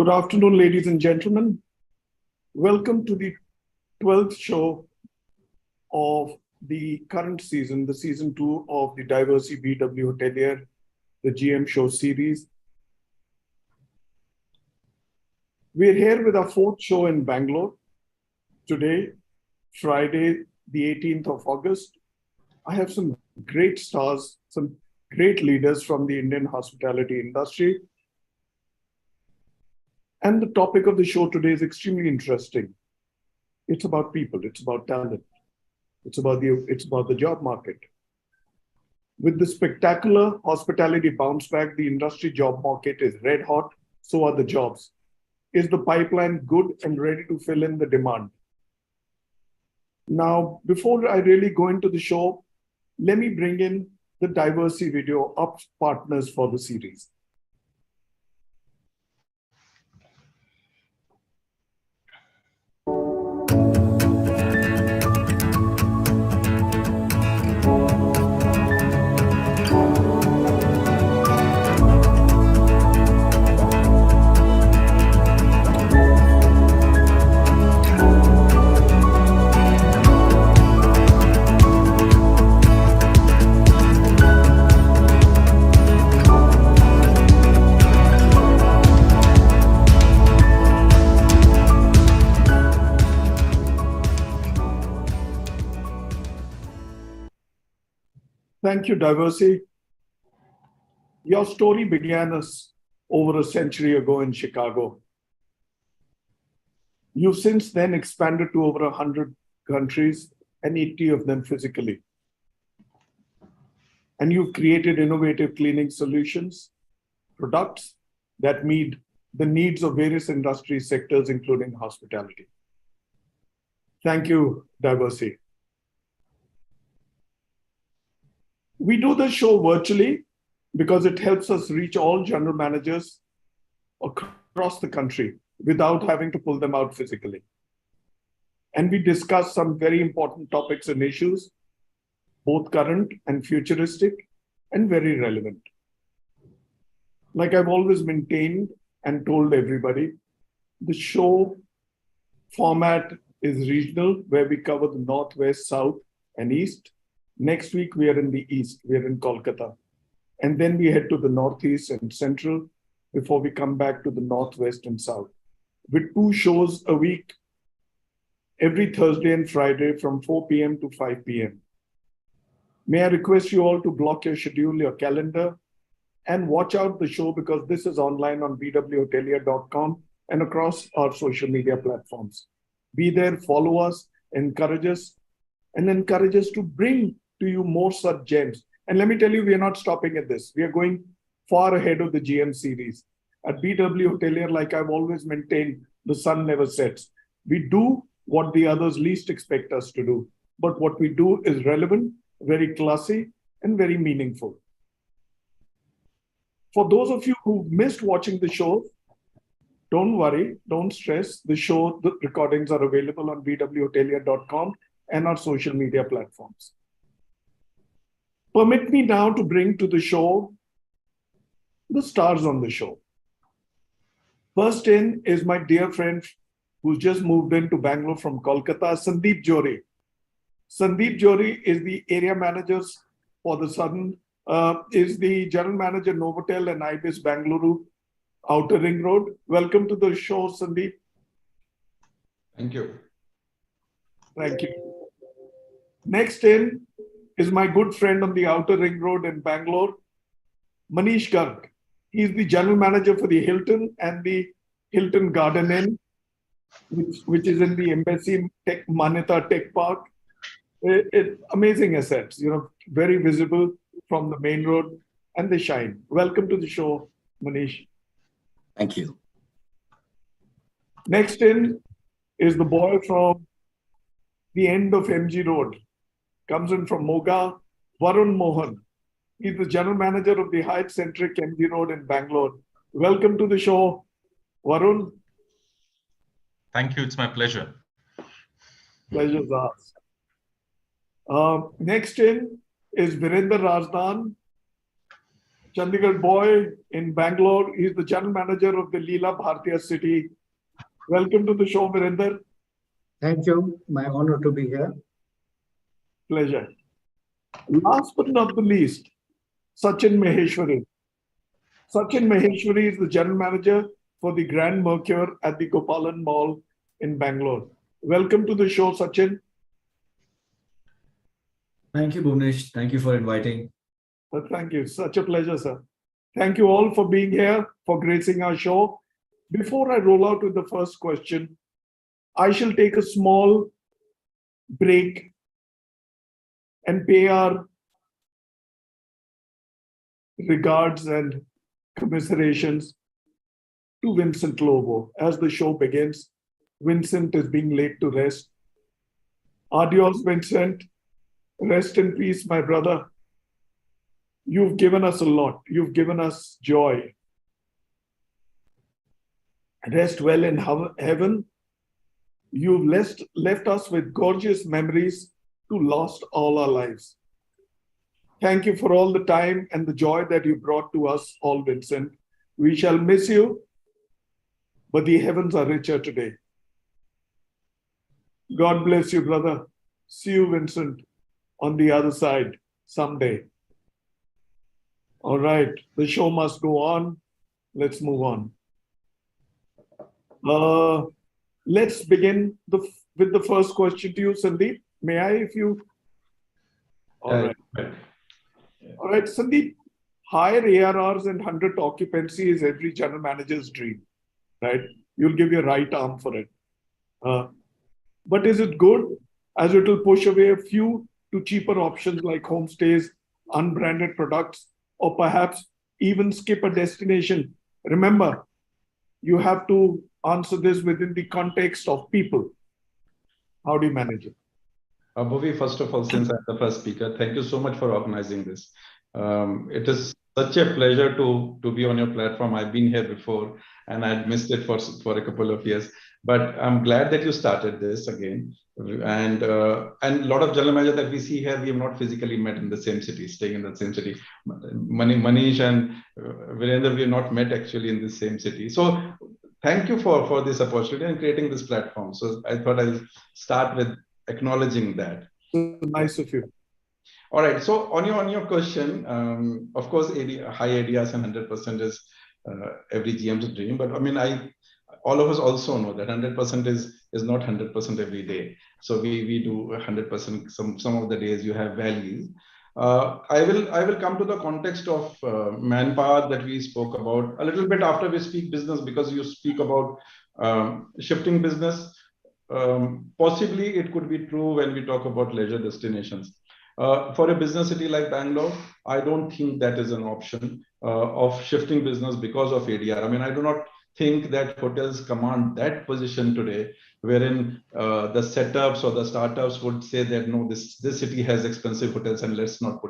Good afternoon, ladies and gentlemen. Welcome to the 12th show of the current season, the season 2 of the Diversey BW Hotelier, the GM show series. We're here with our 4th show in Bangalore. Today, Friday, the 18th of August. I have some great stars, some great leaders from the Indian hospitality industry. And the topic of the show today is extremely interesting. It's about people, it's about talent, it's about the job market. With the spectacular hospitality bounce back, the industry job market is red hot, so are the jobs. Is the pipeline good and ready to fill in the demand? Now, before I really go into the show, let me bring in the Diversey Video Ops partners for the series. Thank you, Diversey. Your story began over a century ago in Chicago. You've since then expanded to over 100 countries and 80 of them physically. And you've created innovative cleaning solutions, products that meet the needs of various industry sectors, including hospitality. Thank you, Diversey. We do the show virtually because it helps us reach all general managers across the country without having to pull them out physically. And we discuss some very important topics and issues, both current and futuristic, and very relevant. Like I've always maintained and told everybody, the show format is regional, where we cover the North, West, South, and East. Next week, we are in the East, we are in Kolkata. And then we head to the Northeast and Central before we come back to the Northwest and South. With 2 shows a week, every Thursday and Friday from 4 p.m. to 5 p.m. May I request you all to block your schedule, your calendar, and watch out the show because this is online on weBBlast.com and across our social media platforms. Be there, follow us, encourage us to bring to you more such gems. And let me tell you, we are not stopping at this. We are going far ahead of the GM series. At BW Hotelier, like I've always maintained, the sun never sets. We do what the others least expect us to do. But what we do is relevant, very classy, and very meaningful. For those of you who missed watching the show, don't worry, don't stress. The recordings are available on weBBlast.com and our social media platforms. Permit me now to bring to the show the stars on the show. First in is my dear friend who's just moved into Bangalore from Kolkata, Sandeep Johri. Sandeep Johri is the area manager for the Southern, is the general manager Novotel and Ibis Bangalore Outer Ring Road. Welcome to the show, Sandeep. Thank you. Thank you. Next in is my good friend on the Outer Ring Road in Bangalore, Manish Garg. He's the general manager for the Hilton and the Hilton Garden Inn, which is in the Embassy Manyata Tech Park. Amazing assets, very visible from the main road, and they shine. Welcome to the show, Manish. Thank you. Next in is the boy from the end of MG Road. Comes in from Moga, Varun Mohan. He's the general manager of the Hyatt-centric MG Road in Bangalore. Welcome to the show, Varun. Thank you. It's my pleasure. Pleasure's ours. Next in is Virender Rajdan, Chandigarh boy in Bangalore. He's the general manager of the Leela Bhartiya City. Welcome to the show, Virender. Thank you. My honor to be here. Pleasure. Last but not the least, Sachin Maheshwari. Sachin Maheshwari is the general manager for the Grand Mercure at the Gopalan Mall in Bangalore. Welcome to the show, Sachin. Thank you, Bhuvnesh. Thank you for inviting. Thank you. Such a pleasure, sir. Thank you all for being here, for gracing our show. Before I roll out with the first question, I shall take a small break and pay our regards and commiserations to Vincent Lobo. As the show begins, Vincent is being laid to rest. Adios, Vincent. Rest in peace, my brother. You've given us a lot. You've given us joy. Rest well in heaven. You've left us with gorgeous memories to last all our lives. Thank you for all the time and the joy that you brought to us all, Vincent. We shall miss you, but the heavens are richer today. God bless you, brother. See you, Vincent, on the other side someday. All right, the show must go on. Let's move on. Let's begin with the first question to you, Sandeep. May I, if you... All right. All right, Sandeep, higher ARRs and 100 occupancy is every general manager's dream, right? You'll give your right arm for it. But is it good, as it will push away a few to cheaper options like homestays, unbranded products, or perhaps even skip a destination? Remember, you have to answer this within the context of people. How do you manage it? Bhuvi, first of all, since I'm the first speaker, thank you so much for organizing this. It is such a pleasure to be on your platform. I've been here before and I'd missed it for a couple of years, but I'm glad that you started this again. And a lot of general managers that we see here, we have not physically met in the same city, staying in the same city. Manish and Virender, we have not met actually in the same city. So thank you for this opportunity and creating this platform. So I thought I'll start with acknowledging that. Nice of you. All right. So on your question, of course, high ADRs and 100% is every GM's dream. But I mean, all of us also know that 100% is not 100% every day. So we do 100%. Some of the days you have valleys. I will come to the context of manpower that we spoke about a little bit after we speak business, because you speak about shifting business. Possibly it could be true when we talk about leisure destinations. For a business city like Bangalore, I don't think that is an option of shifting business because of ADR. I mean, I do not think that hotels command that position today, wherein the setups or the startups would say that no, this city has expensive hotels and let's not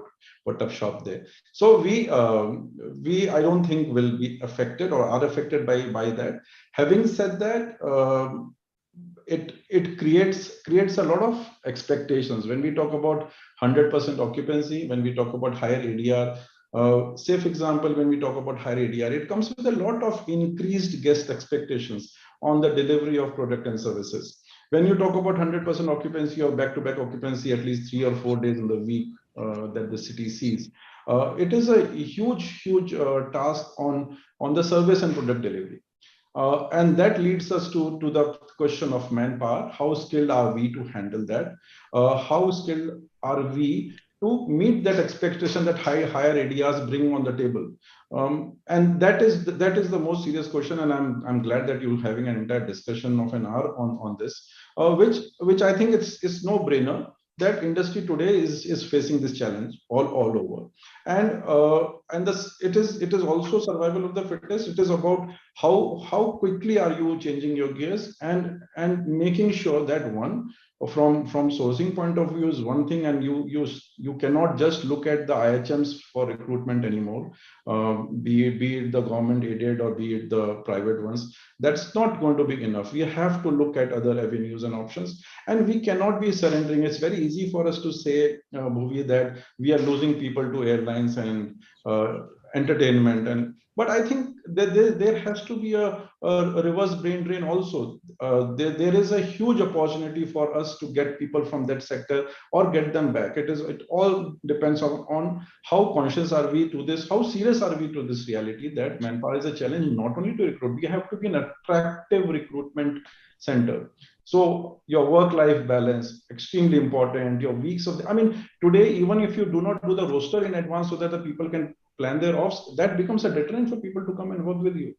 put up shop there. So we I don't think will be affected or are affected by that. Having said that, it creates a lot of expectations when we talk about 100% occupancy, when we talk about higher ADR. Say, for example, when we talk about higher ADR, it comes with a lot of increased guest expectations on the delivery of product and services. When you talk about 100% occupancy or back-to-back occupancy, at least 3 or 4 days in the week that the city sees, it is a huge task on the service and product delivery. And that leads us to the question of manpower. How skilled are we to handle that? How skilled are we to meet that expectation that higher ADRs bring on the table? And that is the most serious question. And I'm glad that you're having an entire discussion of an hour on this, which I think it's no brainer that industry today is facing this challenge all over. And this it is also survival of the fittest. It is about how quickly are you changing your gears and making sure that one, from sourcing point of view is one thing, and you cannot just look at the IHMs for recruitment anymore, be it the government aided or be it the private ones. That's not going to be enough. We have to look at other avenues and options, and we cannot be surrendering. It's very easy for us to say, Bhuvi, that we are losing people to airlines and entertainment. And but I think that there has to be a reverse brain drain also. There is a huge opportunity for us to get people from that sector or get them back. It all depends on how conscious are we to this, how serious are we to this reality that manpower is a challenge not only to recruit. We have to be an attractive recruitment center. So your work-life balance, extremely important. Your weeks of, I mean, today, even if you do not do the roster in advance so that the people can plan their offs, that becomes a deterrent for people to come and work with you.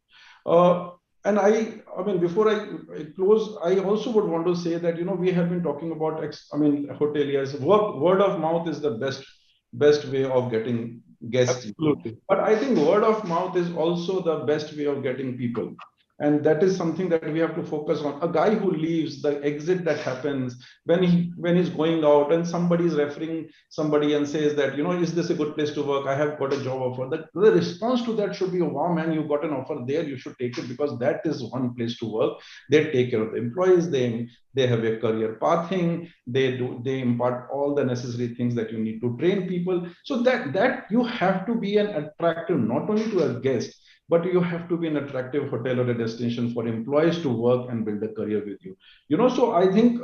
And I mean, before I close, I also would want to say that, you know, we have been talking about, hoteliers. Word of mouth is the best way of getting guests. Absolutely. But I think word of mouth is also the best way of getting people. And that is something that we have to focus on. A guy who leaves, the exit that happens when he's going out and somebody is referring somebody and says that, you know, is this a good place to work? I have got a job offer. The response to that should be, oh, wow, man, you got an offer there. You should take it because that is one place to work. They take care of the employees. They have a career pathing. They impart all the necessary things that you need to train people. So that you have to be an attractive, not only to a guest, but you have to be an attractive hotel or a destination for employees to work and build a career with you. You know, so I think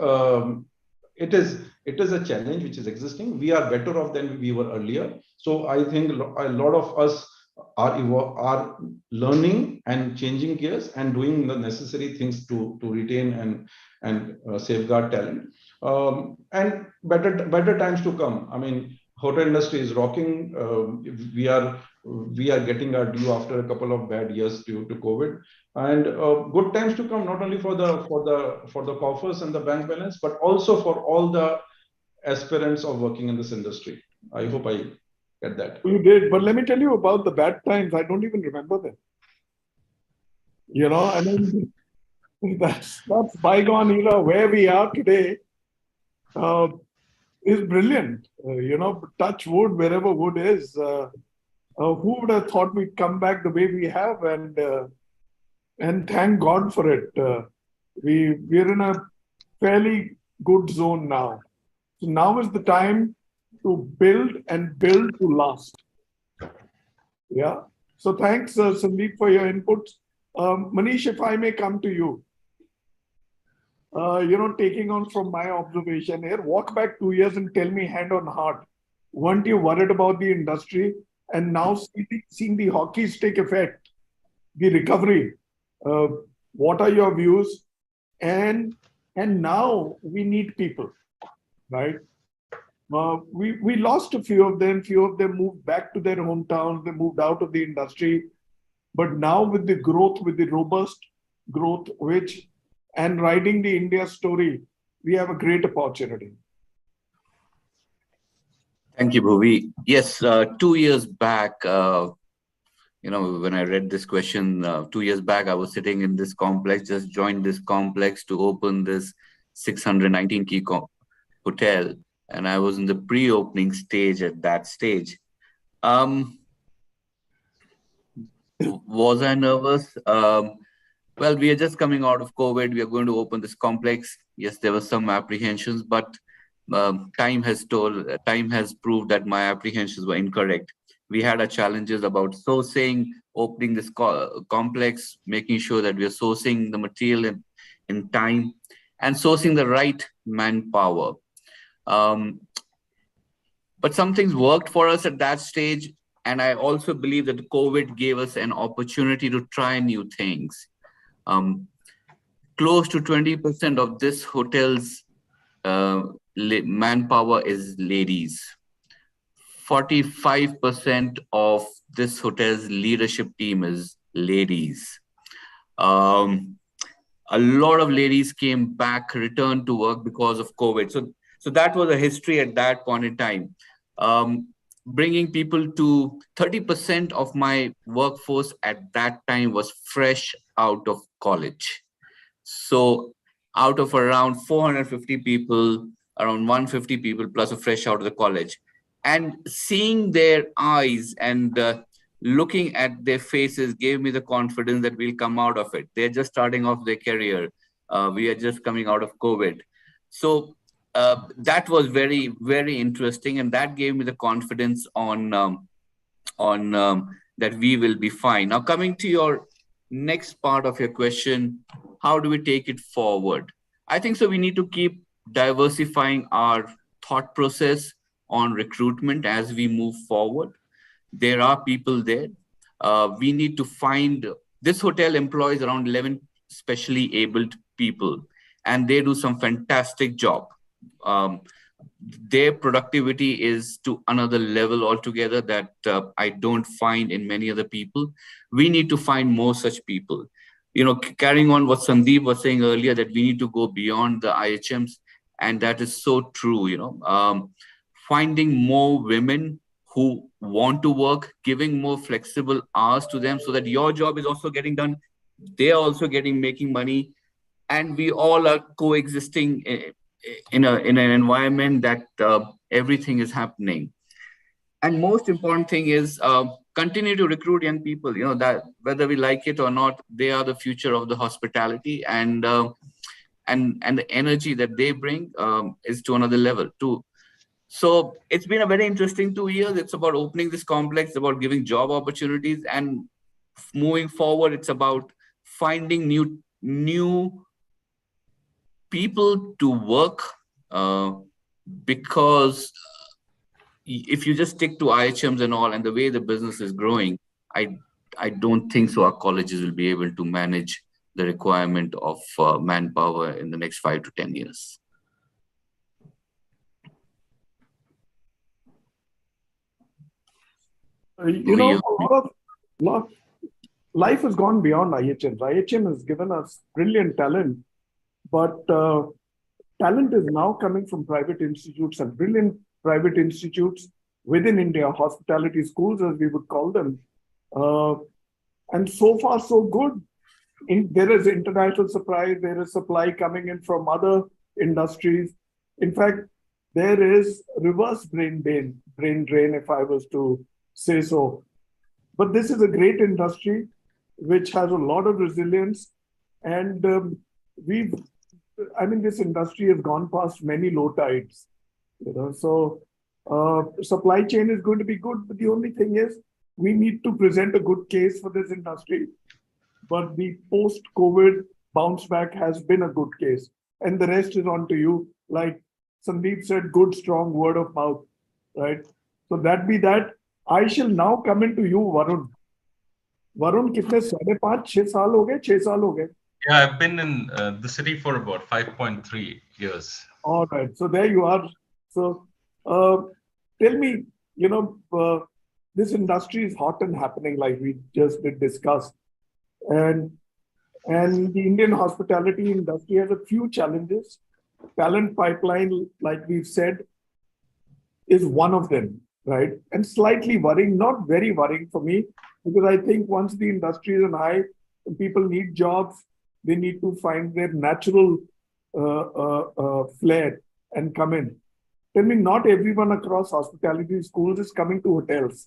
it is a challenge which is existing. We are better off than we were earlier. So I think a lot of us are learning and changing gears and doing the necessary things to retain and safeguard talent. And better times to come. I mean, hotel industry is rocking. We are getting our due after a couple of bad years due to COVID, and good times to come, not only for the coffers and the bank balance, but also for all the aspirants of working in this industry. I hope I get that. You did, but let me tell you about the bad times. I don't even remember them. You know, I mean, that's bygone era. Where we are today is brilliant. You know, touch wood wherever wood is. Who would have thought we'd come back the way we have, and thank God for it. We're in a fairly good zone now. So now is the time to build and build to last. Yeah. So thanks, Sandeep, for your inputs. Manish, if I may come to you. You know, taking on from my observation here, walk back 2 years and tell me hand on heart, weren't you worried about the industry? And now seeing the hockey stick effect, the recovery, what are your views? And now we need people, right? We lost a few of them. Few of them moved back to their hometowns. They moved out of the industry. But now with the growth, with the robust growth, and riding the India story, we have a great opportunity. Thank you, Bhuvi. Yes, 2 years back, you know, when I read this question, 2 years back, I was sitting in this complex, just joined this complex to open this 619 key hotel. And I was in the pre-opening stage at that stage. Was I nervous? Well, we are just coming out of COVID. We are going to open this complex. Yes, there were some apprehensions, but time has proved that my apprehensions were incorrect. We had our challenges about sourcing, opening this complex, making sure that we are sourcing the material in time and sourcing the right manpower. But some things worked for us at that stage. And I also believe that COVID gave us an opportunity to try new things. Close to 20% of this hotel's manpower is ladies. 45% of this hotel's leadership team is ladies. A lot of ladies came back, returned to work because of COVID. So that was a history at that point in time. Bringing people to 30% of my workforce at that time was fresh out of college. So out of around 450 people, around 150 people plus a fresh out of the college. And seeing their eyes and looking at their faces gave me the confidence that we'll come out of it. They're just starting off their career. We are just coming out of COVID. So that was very, very interesting. And that gave me the confidence on that we will be fine. Now, coming to your next part of your question, how do we take it forward? I think so we need to keep diversifying our thought process on recruitment as we move forward. There are people there. We need to find, this hotel employs around 11 specially abled people, and they do some fantastic job. Their productivity is to another level altogether that I don't find in many other people. We need to find more such people. You know, carrying on what Sandeep was saying earlier, that we need to go beyond the IHMs, and that is so true. You know, finding more women who want to work, giving more flexible hours to them so that your job is also getting done, they are also making money, and we all are coexisting in an environment that everything is happening. And most important thing is continue to recruit young people. You know, that whether we like it or not, they are the future of the hospitality, and the energy that they bring is to another level too. So it's been a very interesting 2 years. It's about opening this complex, about giving job opportunities, and moving forward, it's about finding new people to work, because if you just stick to IHMs and all, and the way the business is growing, I don't think so our colleges will be able to manage the requirement of manpower in the next 5 to 10 years. You know, life has gone beyond IHMs. IHM has given us brilliant talent, but talent is now coming from private institutes, and brilliant private institutes within India, hospitality schools, as we would call them. And so far, so good. There is international supply, there is supply coming in from other industries. In fact, there is reverse brain drain, if I was to say so. But this is a great industry which has a lot of resilience, and this industry has gone past many low tides. You know, so supply chain is going to be good, but the only thing is we need to present a good case for this industry. But the post-COVID bounce back has been a good case, and the rest is on to you. Like Sandeep said, good, strong word of mouth, right? So that be that. I shall now come into you, Varun. Varun, कितने 5.5-6 साल हो गए? 6 साल हो गए? Yeah, I've been in the city for about 5.3 years. All right, so there you are. So tell me, you know, this industry is hot and happening, like we just did discuss, and the Indian hospitality industry has a few challenges. Talent pipeline, like we've said, is one of them, right? And slightly worrying, not very worrying for me, because I think once the industry is on high and people need jobs, they need to find their natural flair and come in. Tell me, not everyone across hospitality schools is coming to hotels,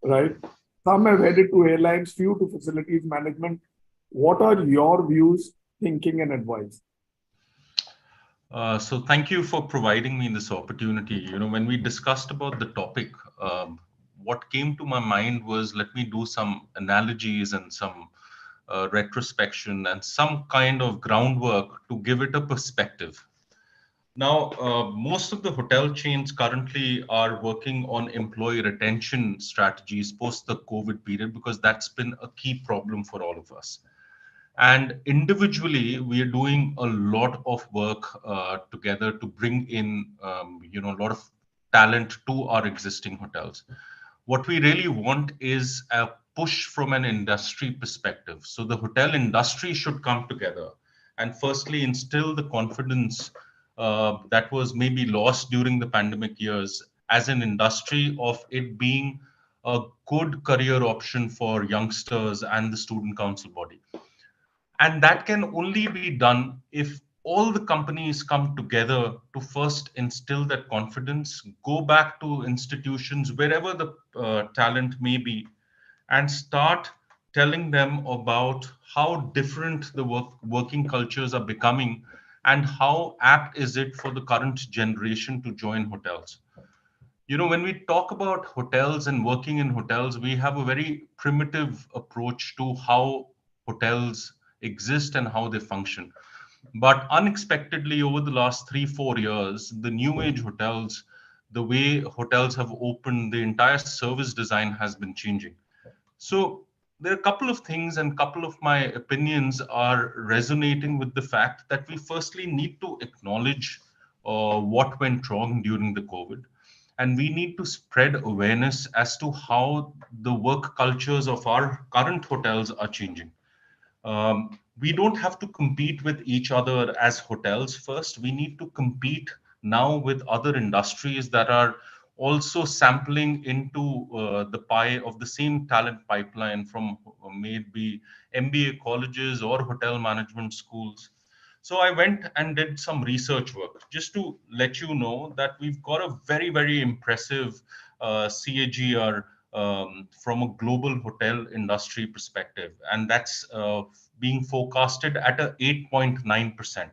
right? Some have headed to airlines, few to facilities management. What are your views, thinking, and advice? So thank you for providing me this opportunity. You know, when we discussed about the topic, what came to my mind was, let me do some analogies and some retrospection and some kind of groundwork to give it a perspective. Now, most of the hotel chains currently are working on employee retention strategies post the COVID period, because that's been a key problem for all of us. And individually, we are doing a lot of work together to bring in, a lot of talent to our existing hotels. What we really want is a push from an industry perspective. So the hotel industry should come together and firstly instill the confidence that was maybe lost during the pandemic years as an industry, of it being a good career option for youngsters and the student council body. And that can only be done if all the companies come together to first instill that confidence, go back to institutions wherever the talent may be, and start telling them about how different the working cultures are becoming and how apt is it for the current generation to join hotels. When we talk about hotels and working in hotels, we have a very primitive approach to how hotels exist and how they function. But unexpectedly, over the last 3-4 years, the new age hotels, the way hotels have opened, the entire service design has been changing. So there are a couple of things, and a couple of my opinions are resonating with the fact that we firstly need to acknowledge what went wrong during the COVID. And we need to spread awareness as to how the work cultures of our current hotels are changing. We don't have to compete with each other as hotels first. We need to compete now with other industries that are also sampling into the pie of the same talent pipeline from maybe MBA colleges or hotel management schools. So I went and did some research work just to let you know that we've got a very, very impressive CAGR from a global hotel industry perspective, and that's being forecasted at a 8.9%.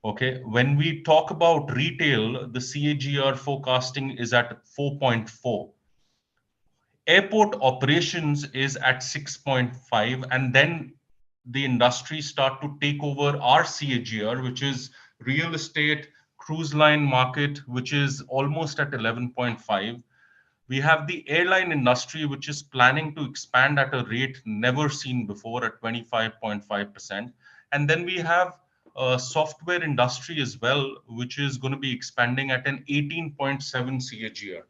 Okay, when we talk about retail, the CAGR forecasting is at 4.4. Airport operations is at 6.5, and then the industry start to take over our CAGR, which is real estate, cruise line market, which is almost at 11.5. We have the airline industry, which is planning to expand at a rate never seen before at 25.5%. And then we have software industry as well, which is going to be expanding at an 18.7 CAGR.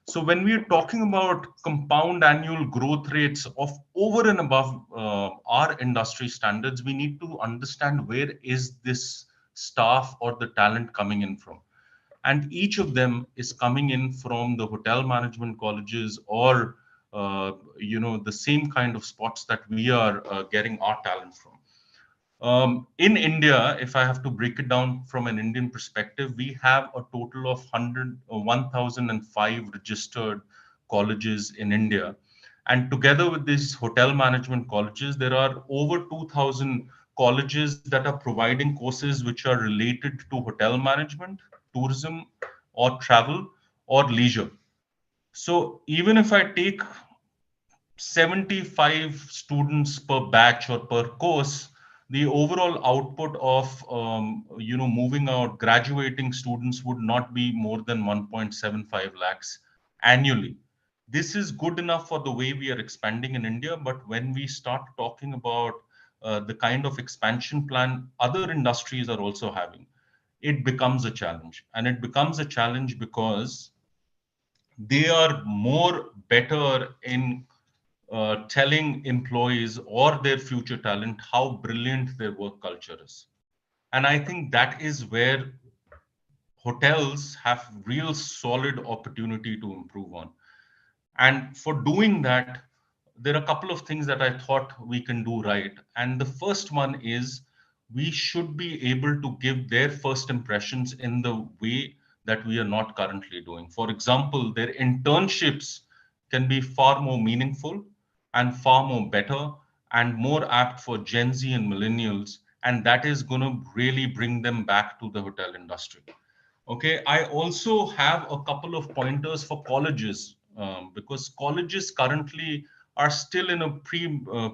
So when we are talking about compound annual growth rates of over and above our industry standards, we need to understand where is this staff or the talent coming in from. And each of them is coming in from the hotel management colleges or the same kind of spots that we are getting our talent from. In India, if I have to break it down from an Indian perspective, we have a total of 1,005 registered colleges in India. And together with these hotel management colleges, there are over 2,000 colleges that are providing courses which are related to hotel management, tourism, or travel, or leisure. So even if I take 75 students per batch or per course, the overall output of moving out graduating students would not be more than 1.75 lakhs annually. This is good enough for the way we are expanding in India, but when we start talking about the kind of expansion plan other industries are also having, it becomes a challenge. And it becomes a challenge because they are more better in telling employees or their future talent how brilliant their work culture is. And I think that is where hotels have real solid opportunity to improve on. And for doing that, there are a couple of things that I thought we can do right. And the first one is we should be able to give their first impressions in the way that we are not currently doing. For example, their internships can be far more meaningful and far more better and more apt for Gen Z and millennials. And that is going to really bring them back to the hotel industry. Okay, I also have a couple of pointers for colleges because colleges currently are still in a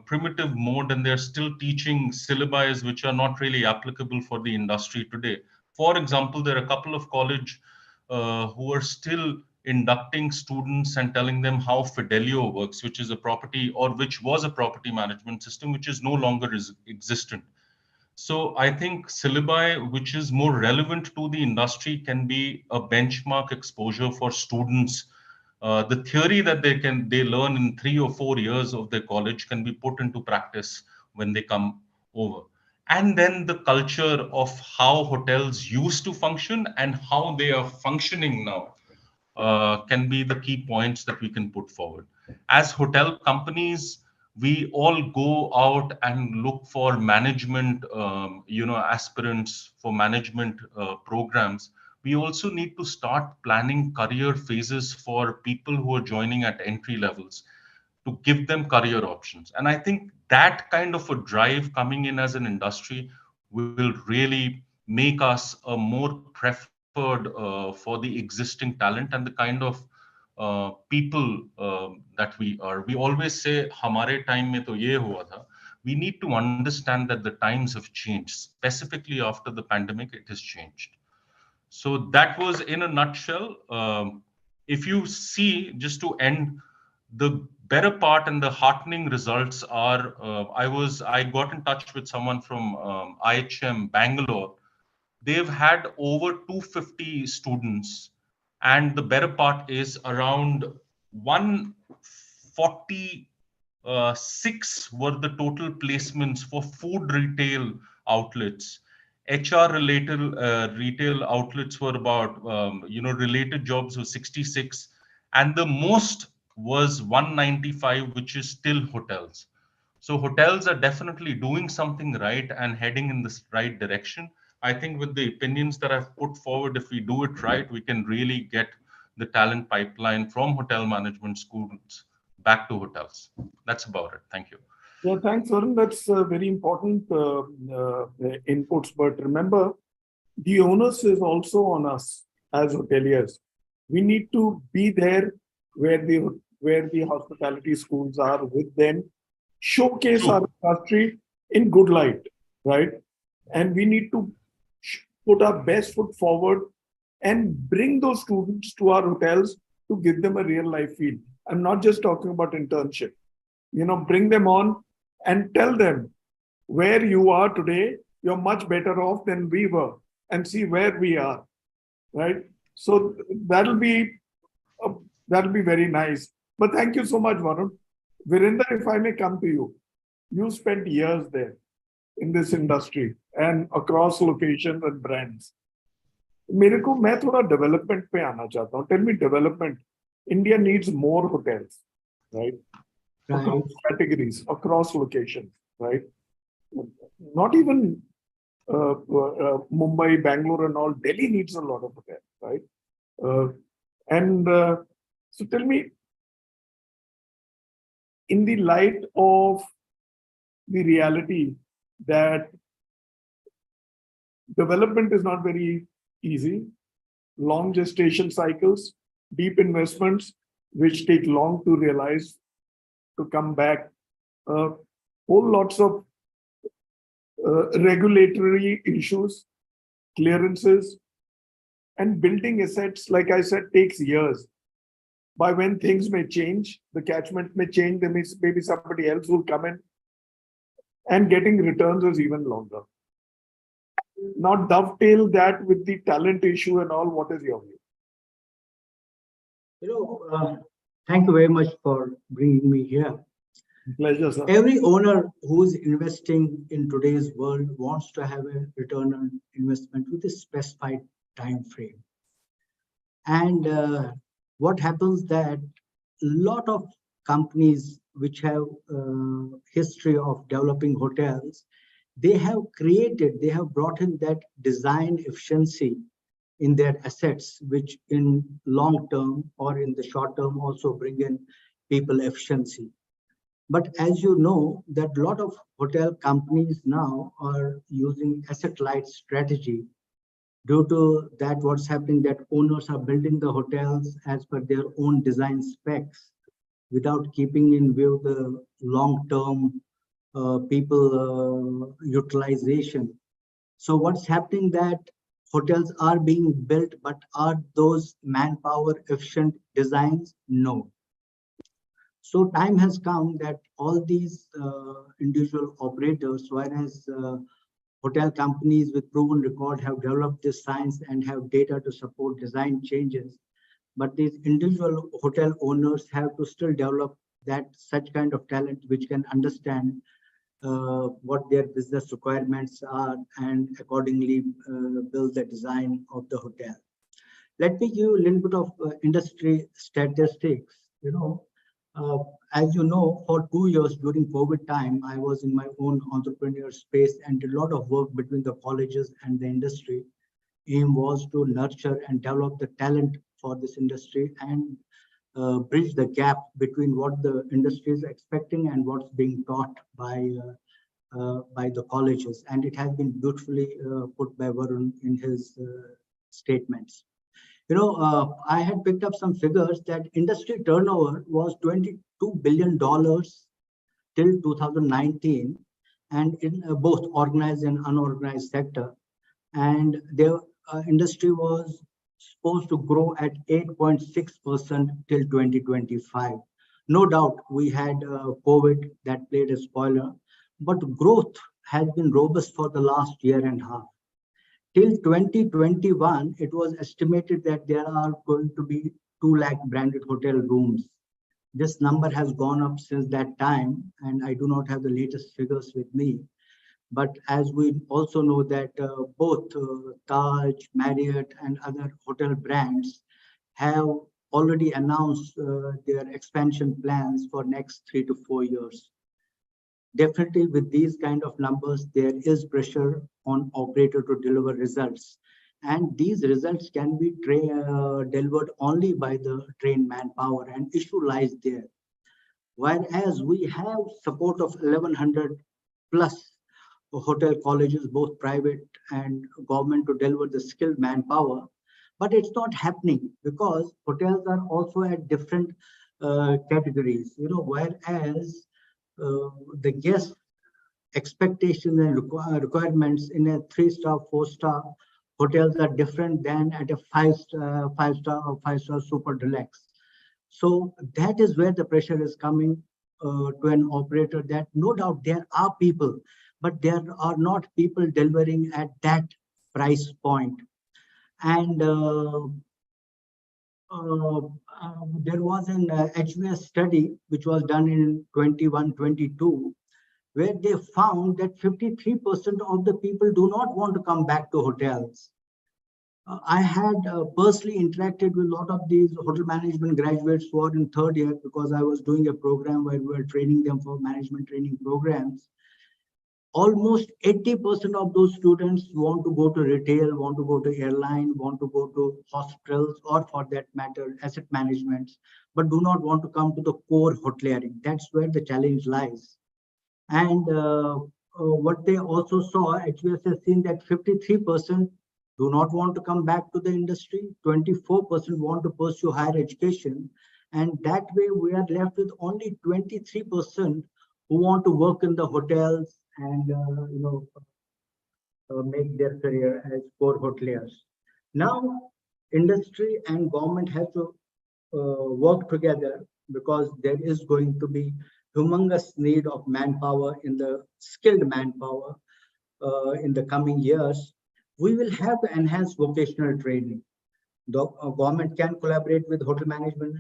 primitive mode and they're still teaching syllabi which are not really applicable for the industry today. For example, there are a couple of colleges who are still inducting students and telling them how Fidelio works, which is a property or which was a property management system, which is no longer existent. So I think syllabi, which is more relevant to the industry, can be a benchmark exposure for students. The theory that they learn in 3 or 4 years of their college can be put into practice when they come over. And then the culture of how hotels used to function and how they are functioning now can be the key points that we can put forward. As hotel companies, we all go out and look for management, aspirants for management programs. We also need to start planning career phases for people who are joining at entry levels to give them career options. And I think that kind of a drive coming in as an industry will really make us a more preferred offered for the existing talent and the kind of people that we are. We always say, "Hamare time mein to ye hua tha." We need to understand that the times have changed. Specifically after the pandemic, it has changed. So that was in a nutshell. If you see, just to end, the better part and the heartening results are, I got in touch with someone from IHM Bangalore. They've had over 250 students, and the better part is around 146 were the total placements for food retail outlets. HR related retail outlets were about related jobs were 66, and the most was 195, which is still hotels. So hotels are definitely doing something right and heading in this right direction. I think with the opinions that I've put forward, if we do it right, we can really get the talent pipeline from hotel management schools back to hotels. That's about it. Thank you. Yeah, thanks, Varun. That's very important inputs. But remember, the onus is also on us as hoteliers. We need to be there where the hospitality schools are with them, showcase True. our industry in good light, right? And we need to put our best foot forward and bring those students to our hotels to give them a real life feel. I'm not just talking about internship. Bring them on and tell them where you are today, you're much better off than we were, and see where we are, right? So that'll be very nice. But thank you so much, Varun. Virender, if I may come to you, you spent years there in this industry and across locations and brands. मेरे को मैं थोड़ा development पे आना चाहता हूँ. Tell me development. India needs more hotels, right? Across categories, across locations, right? Not even Mumbai, Bangalore, and all. Delhi needs a lot of hotels, right? So tell me, in the light of the reality that development is not very easy, long gestation cycles, deep investments, which take long to realize, to come back, whole lots of regulatory issues, clearances, and building assets, like I said, takes years. By when things may change, the catchment may change, there maybe somebody else will come in, and getting returns is even longer. Now dovetail that with the talent issue and all, what is your view? Thank you very much for bringing me here. Pleasure, sir. Every owner who's investing in today's world wants to have a return on investment with a specified time frame. And what happens that a lot of companies which have history of developing hotels, they have brought in that design efficiency in their assets, which in long term or in the short term also bring in people efficiency. But as you know, that a lot of hotel companies now are using asset light strategy. Due to that, what's happening, that owners are building the hotels as per their own design specs without keeping in view the long-term people utilization. So what's happening that hotels are being built, but are those manpower efficient designs? No. So time has come that all these individual operators, whereas hotel companies with proven record have developed this science and have data to support design changes, but these individual hotel owners have to still develop that such kind of talent which can understand what their business requirements are and accordingly build the design of the hotel. Let me give you a little bit of industry statistics. As you know, for 2 years during COVID time, I was in my own entrepreneur space and did a lot of work between the colleges and the industry. Aim was to nurture and develop the talent for this industry and bridge the gap between what the industry is expecting and what's being taught by the colleges. And it has been beautifully put by Varun in his statements. I had picked up some figures that industry turnover was $22 billion till 2019, and in both organized and unorganized sector. And their industry was supposed to grow at 8.6% till 2025. No doubt we had COVID that played a spoiler, but growth has been robust for the last year and a half. Till 2021, it was estimated that there are going to be 2 lakh branded hotel rooms. This number has gone up since that time, and I do not have the latest figures with me. But as we also know that both Taj, Marriott, and other hotel brands have already announced their expansion plans for next 3 to 4 years. Definitely with these kind of numbers, there is pressure on operator to deliver results. And these results can be delivered only by the trained manpower, and issue lies there. Whereas we have support of 1100 plus hotel colleges, both private and government, to deliver the skilled manpower, but it's not happening because hotels are also at different categories, whereas the guest expectations and requirements in a 3-star, 4-star hotels are different than at a 5-star or 5-star super deluxe. So that is where the pressure is coming to an operator, that no doubt there are people, but there are not people delivering at that price point. And there was an HVS study which was done in 21-22, where they found that 53% of the people do not want to come back to hotels. I had personally interacted with a lot of these hotel management graduates who are in 3rd year, because I was doing a program where we were training them for management training programs. Almost 80% of those students want to go to retail, want to go to airline, want to go to hospitals, or for that matter, asset management, but do not want to come to the core hoteliering. That's where the challenge lies. And what they also saw, HVS has seen that 53% do not want to come back to the industry, 24% want to pursue higher education, and that way we are left with only 23% who want to work in the hotels and make their career as core hoteliers. Now, industry and government have to work together, because there is going to be humongous need of manpower, in the skilled manpower in the coming years. We will have to enhance vocational training. The government can collaborate with hotel management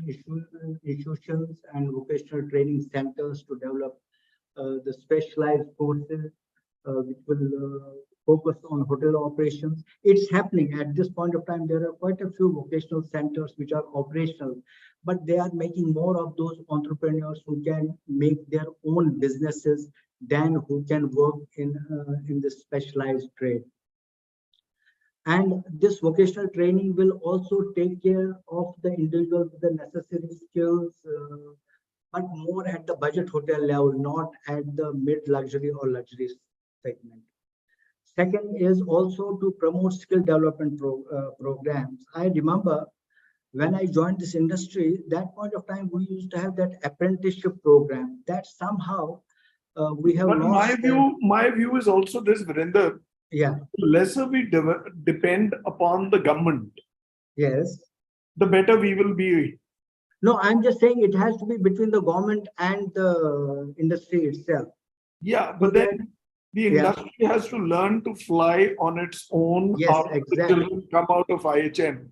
institutions and vocational training centers to develop the specialized courses which will focus on hotel operations. It's happening at this point of time. There are quite a few vocational centers which are operational, but they are making more of those entrepreneurs who can make their own businesses than who can work in the specialized trade. And this vocational training will also take care of the individuals with the necessary skills, but more at the budget hotel level, not at the mid-luxury or luxury segment. Second is also to promote skill development programs. I remember when I joined this industry, that point of time, we used to have that apprenticeship program that somehow we have But lost. my view is also this, Virender. Yeah. The lesser we depend upon the government, Yes, the better we will be. no, I'm just saying it has to be between the government and the industry itself. Yeah, So but then the industry has to learn to fly on its own. Yes, after exactly. the children come out of IHN.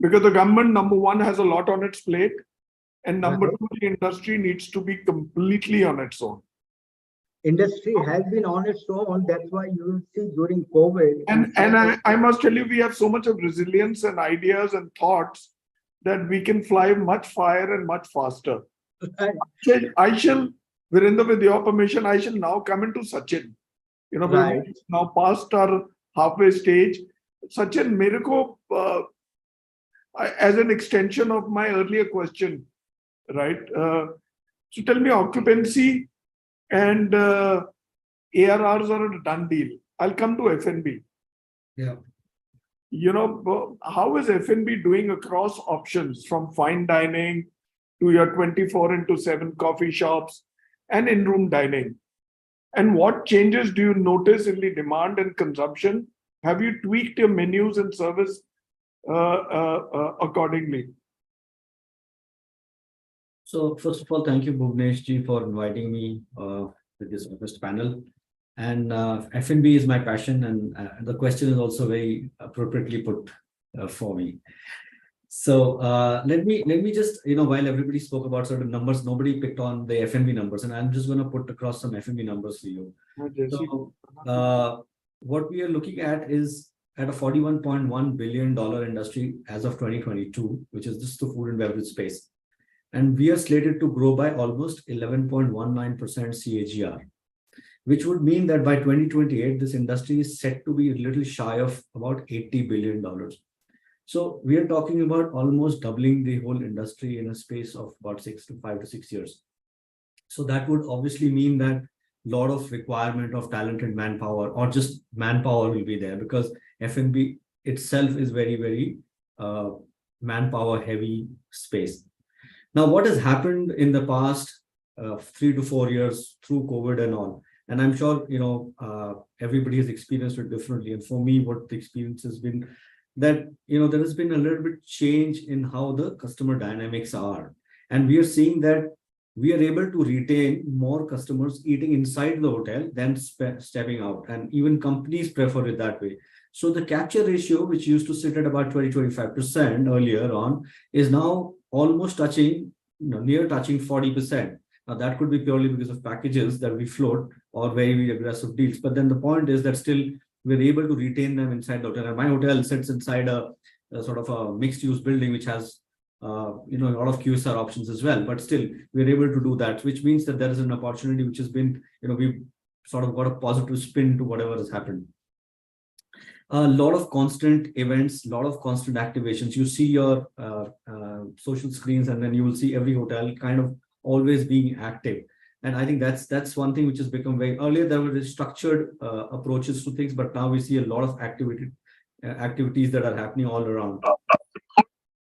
Because the government, number one, has a lot on its plate. And number two, the industry needs to be completely on its own. Industry has been on its own. That's why you will see during COVID. And I must tell you, we have so much of resilience and ideas and thoughts that we can fly much higher and much faster. I shall, Virender, with your permission, I shall now come into Sachin. Right. It's now past our halfway stage. Sachin, Mirko, as an extension of my earlier question, right? So tell me, occupancy and ARRs are a done deal. I'll come to F&B. Yeah. how is F&B doing across options from fine dining to your 24/7 coffee shops and in-room dining? And what changes do you notice in the demand and consumption? Have you tweaked your menus and service accordingly? So first of all, thank you, Bhuvnesh ji, for inviting me with this first panel. And F&B is my passion, and the question is also very appropriately put for me. So let me just, while everybody spoke about certain numbers, nobody picked on the F&B numbers, and I'm just going to put across some F&B numbers for you. So what we are looking at is at a $41.1 billion industry as of 2022, which is just the food and beverage space. And we are slated to grow by almost 11.19% CAGR, which would mean that by 2028, this industry is set to be a little shy of about $80 billion. So we are talking about almost doubling the whole industry in a space of about 5 to 6 years. So that would obviously mean that a lot of requirement of talented manpower or just manpower will be there, because F&B itself is very, very manpower heavy space. Now, what has happened in the past 3 to 4 years through COVID and all, and I'm sure, everybody has experienced it differently. And for me, what the experience has been that, there has been a little bit change in how the customer dynamics are. And we are seeing that we are able to retain more customers eating inside the hotel than stepping out. And even companies prefer it that way. So the capture ratio, which used to sit at about 20-25% earlier on, is now almost touching, near touching 40%. Now that could be purely because of packages that we float or very, very aggressive deals. But then the point is that still we're able to retain them inside the hotel. And my hotel sits inside a sort of a mixed-use building, which has a lot of QSR options as well. But still, we're able to do that, which means that there is an opportunity which has been, we've sort of got a positive spin to whatever has happened. A lot of constant events, a lot of constant activations. You see your social screens, and then you will see every hotel kind of always being active. And I think that's one thing which has become very, earlier there were structured approaches to things, but now we see a lot of activities that are happening all around.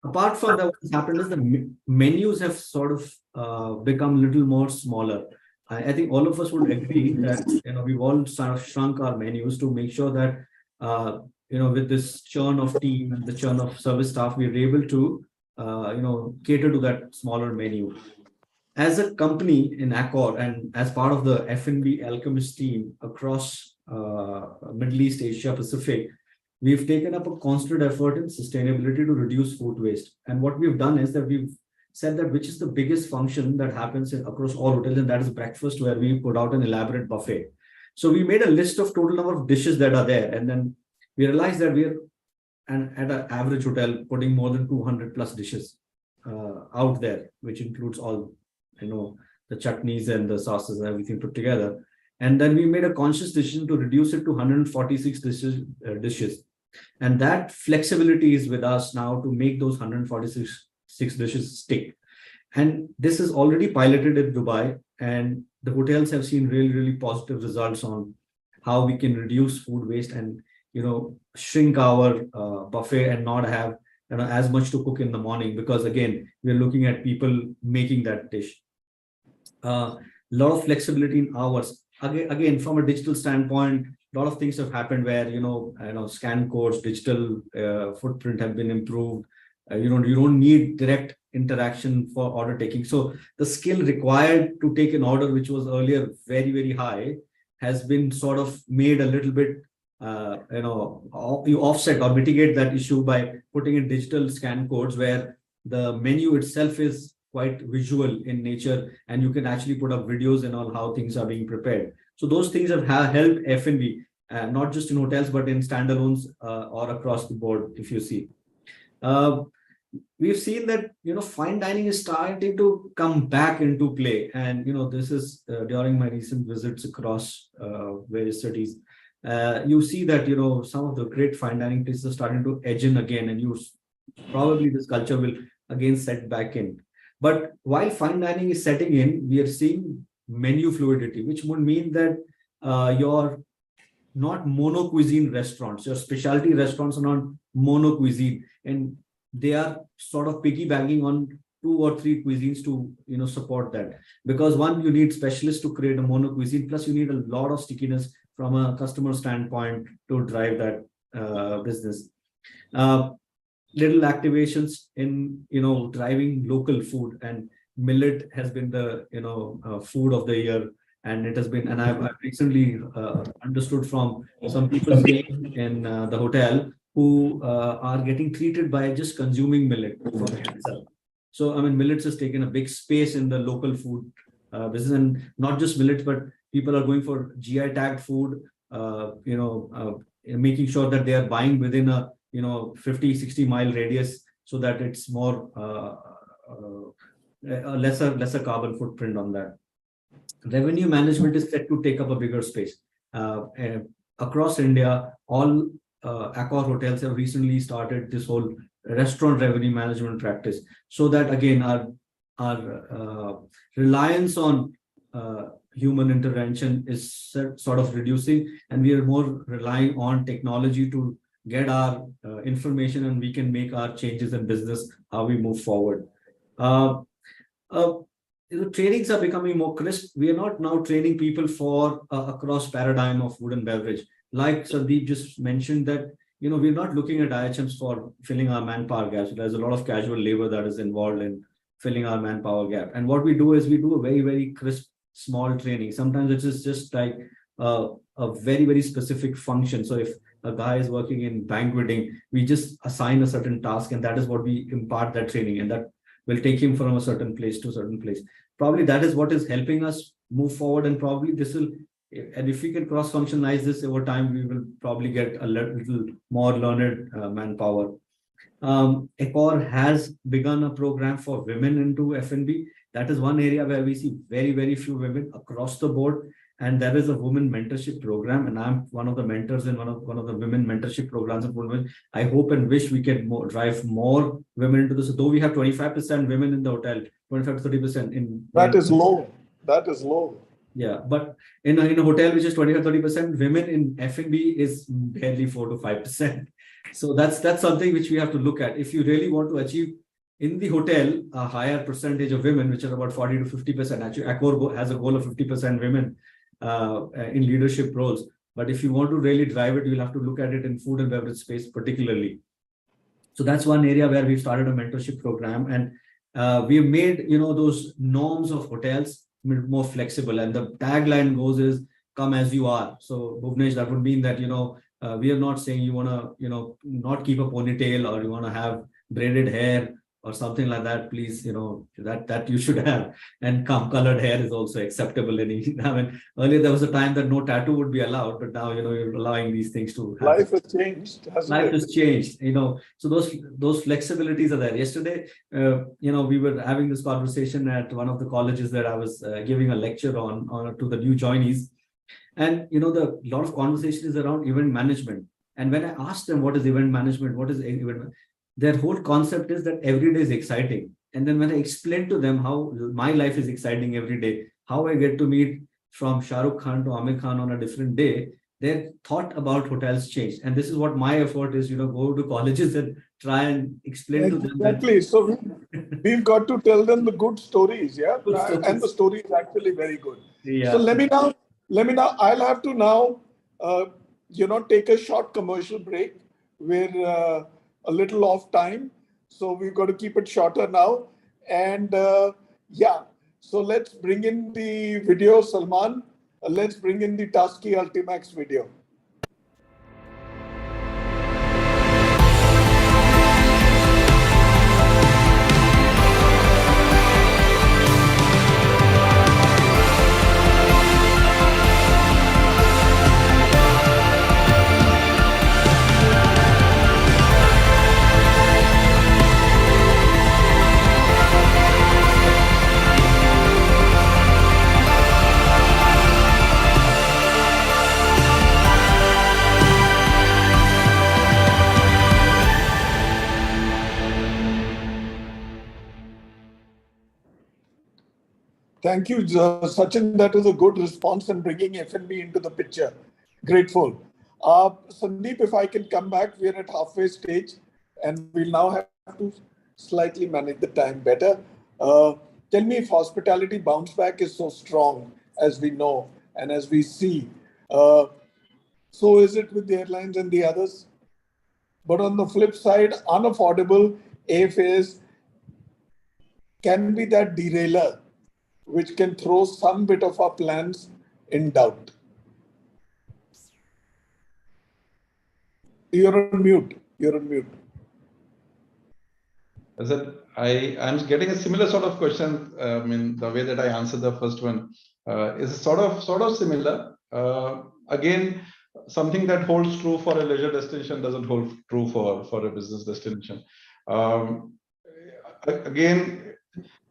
Apart from that, what's happened is the menus have sort of become a little more smaller. I think all of us would agree that we've all sort of shrunk our menus to make sure that with this churn of team and the churn of service staff, we're able to cater to that smaller menu. As a company in Accor and as part of the F&B Alchemist team across Middle East, Asia, Pacific, we've taken up a constant effort in sustainability to reduce food waste. And what we've done is that we've said that which is the biggest function that happens across all hotels, and that is breakfast, where we put out an elaborate buffet. So we made a list of total number of dishes that are there, and then we realized that we're at an average hotel putting more than 200 plus dishes out there, which includes all the chutneys and the sauces and everything put together. And then we made a conscious decision to reduce it to 146 dishes. And that flexibility is with us now to make those 146 dishes stick. And this is already piloted in Dubai, and the hotels have seen really, really positive results on how we can reduce food waste and shrink our buffet and not have as much to cook in the morning, because again, we're looking at people making that dish. A lot of flexibility in hours. Again, from a digital standpoint, a lot of things have happened where scan codes, digital footprint have been improved. You don't need direct interaction for order taking. So the skill required to take an order, which was earlier very, very high, has been sort of made a little bit you offset or mitigate that issue by putting in digital scan codes where the menu itself is quite visual in nature, and you can actually put up videos and all how things are being prepared. So those things have helped F&B, not just in hotels, but in standalones or across the board, if you see. We've seen that, fine dining is starting to come back into play. And, this is during my recent visits across various cities. You see that, some of the great fine dining places are starting to edge in again, and probably this culture will again set back in. But while fine dining is setting in, we are seeing menu fluidity, which would mean that your not mono cuisine restaurants. Your specialty restaurants are not mono cuisine, and they are sort of piggybacking on 2 or 3 cuisines to support that. Because one, you need specialists to create a mono cuisine, plus you need a lot of stickiness from a customer standpoint to drive that business. Little activations in driving local food, and millet has been the food of the year, and it has been, and I've recently understood from some people staying in the hotel who are getting treated by just consuming millet for cancer. So I mean, millets has taken a big space in the local food business, and not just millets, but people are going for GI tagged food, making sure that they are buying within a 50-60 mile radius, so that it's more a lesser carbon footprint on that. Revenue management is set to take up a bigger space across India. All Accor hotels have recently started this whole restaurant revenue management practice, so that again our reliance on human intervention is sort of reducing, and we are more relying on technology to get our information, and we can make our changes in business, how we move forward. Trainings are becoming more crisp. We are not now training people for across paradigm of food and beverage. Like Sandeep just mentioned that, we're not looking at IHMs for filling our manpower gaps. There's a lot of casual labor that is involved in filling our manpower gap. And what we do is we do a very, very crisp, small training. Sometimes it is just like a very, very specific function. So if a guy is working in banqueting, we just assign a certain task, and that is what we impart that training, and that will take him from a certain place to a certain place. Probably that is what is helping us move forward, and probably this will, and if we can cross-functionalize this over time, we will probably get a little more learned manpower. Accor has begun a program for women into F&B. That is one area where we see very, very few women across the board. And there is a women mentorship program, and I'm one of the mentors in one of the women mentorship programs. I hope and wish we can drive more women into this. Though we have 25% women in the hotel, 25 to 30% in. That is low. That is low. Yeah, but in a hotel which is 25-30%, women in F&B is barely 4 to 5%. So that's something which we have to look at. If you really want to achieve in the hotel a higher percentage of women, which are about 40 to 50%. Actually, Accor has a goal of 50% women in leadership roles. But if you want to really drive it, you'll have to look at it in food and beverage space particularly. So that's one area where we've started a mentorship program, and we've made those norms of hotels more flexible. And the tagline goes is "Come as you are." So Bhuvnesh, that would mean that we are not saying you want to not keep a ponytail, or you want to have braided hair or something like that. Please, that you should have. And colored hair is also acceptable. I mean, earlier there was a time that no tattoo would be allowed, but now you're allowing these things to happen. Life has changed. Life has changed. So those flexibilities are there. Yesterday, we were having this conversation at one of the colleges that I was giving a lecture on to the new joinees, and the lot of conversation is around event management. And when I asked them what is event management, what is event, their whole concept is that every day is exciting. And then when I explained to them how my life is exciting every day, how I get to meet from Shah Rukh Khan to Amir Khan on a different day, their thought about hotels changed. And this is what my effort is, go to colleges and try and explain to them. Exactly. So we've got to tell them the good stories, yeah? Good stories. And the story is actually very good. Yeah. So let me now, I'll have to now, take a short commercial break. We're a little off time, so we've got to keep it shorter now. And so let's bring in the video, Salman. Let's bring in the Tasky Ultimax video. Thank you, Sachin. That was a good response in bringing F&B into the picture. Grateful. Sandeep, if I can come back, we're at halfway stage and we'll now have to slightly manage the time better. Tell me if hospitality bounce back is so strong as we know and as we see. Uh, so is it with the airlines and the others? But on the flip side, unaffordable airfares can be that derailer which can throw some bit of our plans in doubt. You're on mute. You're on mute. I said, I'm getting a similar sort of question. I mean, the way that I answered the first one is sort of similar. Again, something that holds true for a leisure destination doesn't hold true for a business destination. Again,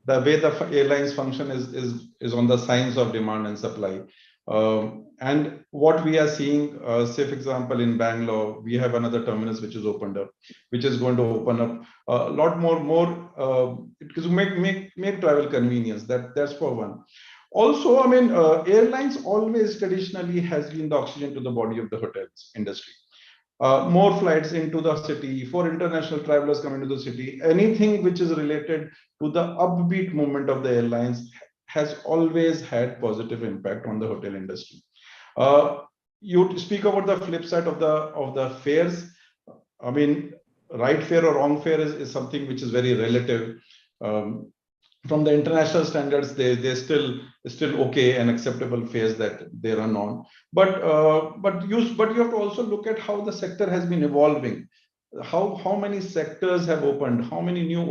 the way the airlines function is on the science of demand and supply. And what we are seeing, say for example, in Bangalore, we have another terminus which is opened up, which is going to open up a lot more because make travel convenience. That's for one. Also, I mean, airlines always traditionally has been the oxygen to the body of the hotels industry. More flights into the city, for international travelers coming to the city, anything which is related to the upbeat movement of the airlines has always had positive impact on the hotel industry. You speak about the flip side of the fares. I mean, right fare or wrong fare is something which is very relative. From the international standards, they're still okay and acceptable fares that they run on. But you have to also look at how the sector has been evolving. How many sectors have opened? How many new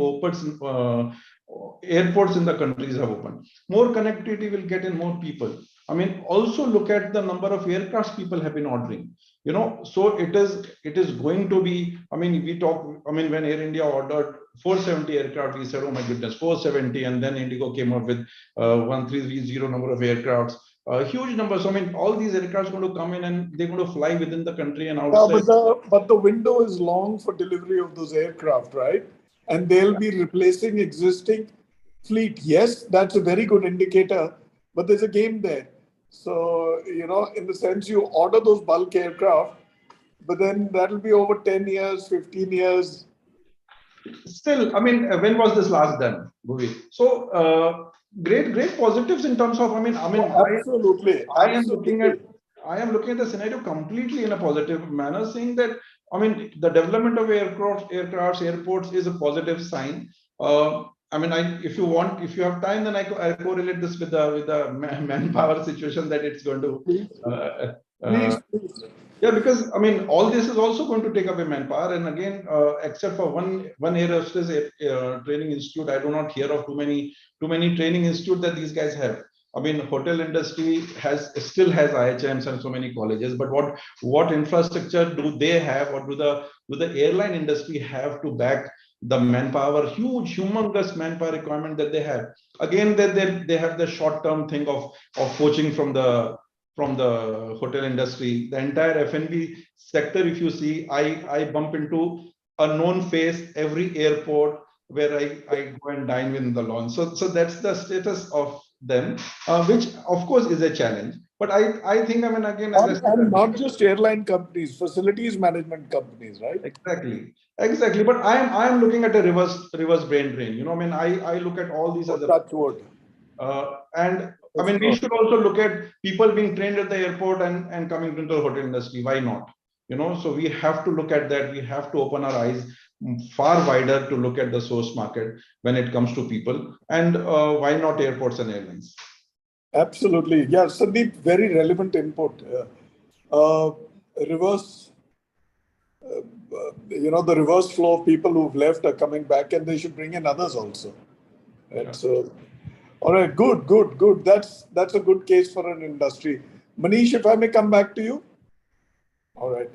airports in the countries have opened? More connectivity will get in more people. I mean, also look at the number of aircrafts people have been ordering. You know, so it is going to be. I mean, when Air India ordered 470 aircraft, we said, oh my goodness, 470, and then Indigo came up with 1330 number of aircrafts. Huge numbers. I mean, all these aircrafts are going to come in and they're going to fly within the country and outside. Yeah, but the window is long for delivery of those aircraft, right? And they'll be replacing existing fleet. Yes, that's a very good indicator, but there's a game there. So, you know, in the sense you order those bulk aircraft, but then that'll be over 10 years, 15 years. Still, I mean, when was this last done, Bhuvi? So, great positives in terms of, Absolutely. I am looking at the scenario completely in a positive manner, saying that, I mean, the development of aircrafts, airports is a positive sign. If you have time, then I correlate this with the manpower situation that it's going to. Please. Yeah, because I mean, all this is also going to take away manpower, and again, except for one air hostess training institute, I do not hear of too many training institutes that these guys have. I mean, hotel industry still has IHMs and so many colleges, but what infrastructure do they have, or do the airline industry have to back the manpower, humongous manpower requirement that they have? Again, they have the short-term thing of poaching from the hotel industry. The entire F&B sector, if you see, I bump into a known face every airport where I go and dine within the launch. So that's the status of them, which of course is a challenge. But I think, I mean, again, as and not just airline companies, facilities management companies, right? Exactly. But I am looking at a reverse brain drain. You know, I mean, I look at all these other. That's what. And I mean, we should also look at people being trained at the airport and coming into the hotel industry. Why not? You know, so we have to look at that. We have to open our eyes far wider to look at the source market when it comes to people. And why not airports and airlines? Absolutely. Yeah, Sandeep, very relevant input. Reverse, the reverse flow of people who've left are coming back, and they should bring in others also. Right? Yeah. So, all right, good. That's a good case for an industry. Manish, if I may come back to you. All right.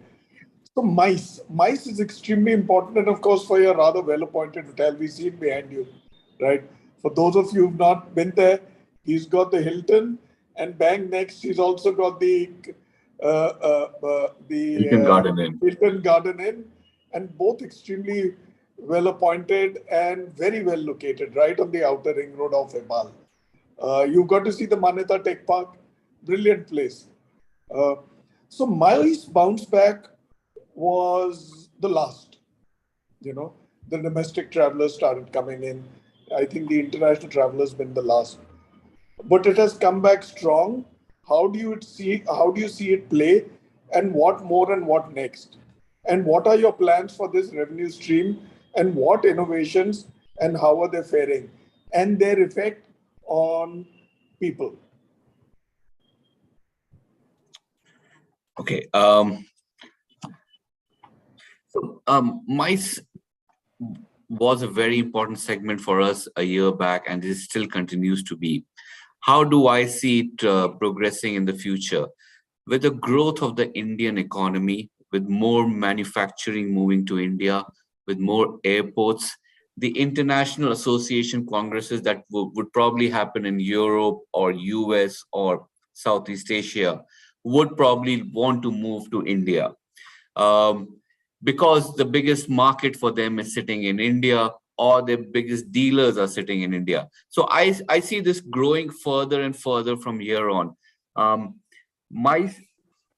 So MICE is extremely important, and of course for your rather well-appointed hotel, we see it behind you, right? For those of you who've not been there, he's got the Hilton, and bang next, he's also got the Hilton Garden Inn, and both extremely well-appointed and very well located, right on the outer ring road of Hebbal. You've got to see the Manyata Tech Park, brilliant place. So MICE bounce back was the last. The domestic travelers started coming in. I think the international travelers been the last, but it has come back strong. How do you see it play, and what more and what next? And what are your plans for this revenue stream, and what innovations and how are they faring, and their effect on people? Okay. MICE was a very important segment for us a year back, and it still continues to be. How do I see it progressing in the future? With the growth of the Indian economy, with more manufacturing moving to India, with more airports, the international association congresses that would probably happen in Europe or US or Southeast Asia would probably want to move to India. Because the biggest market for them is sitting in India, or their biggest dealers are sitting in India. So I see this growing further and further from here on. MICE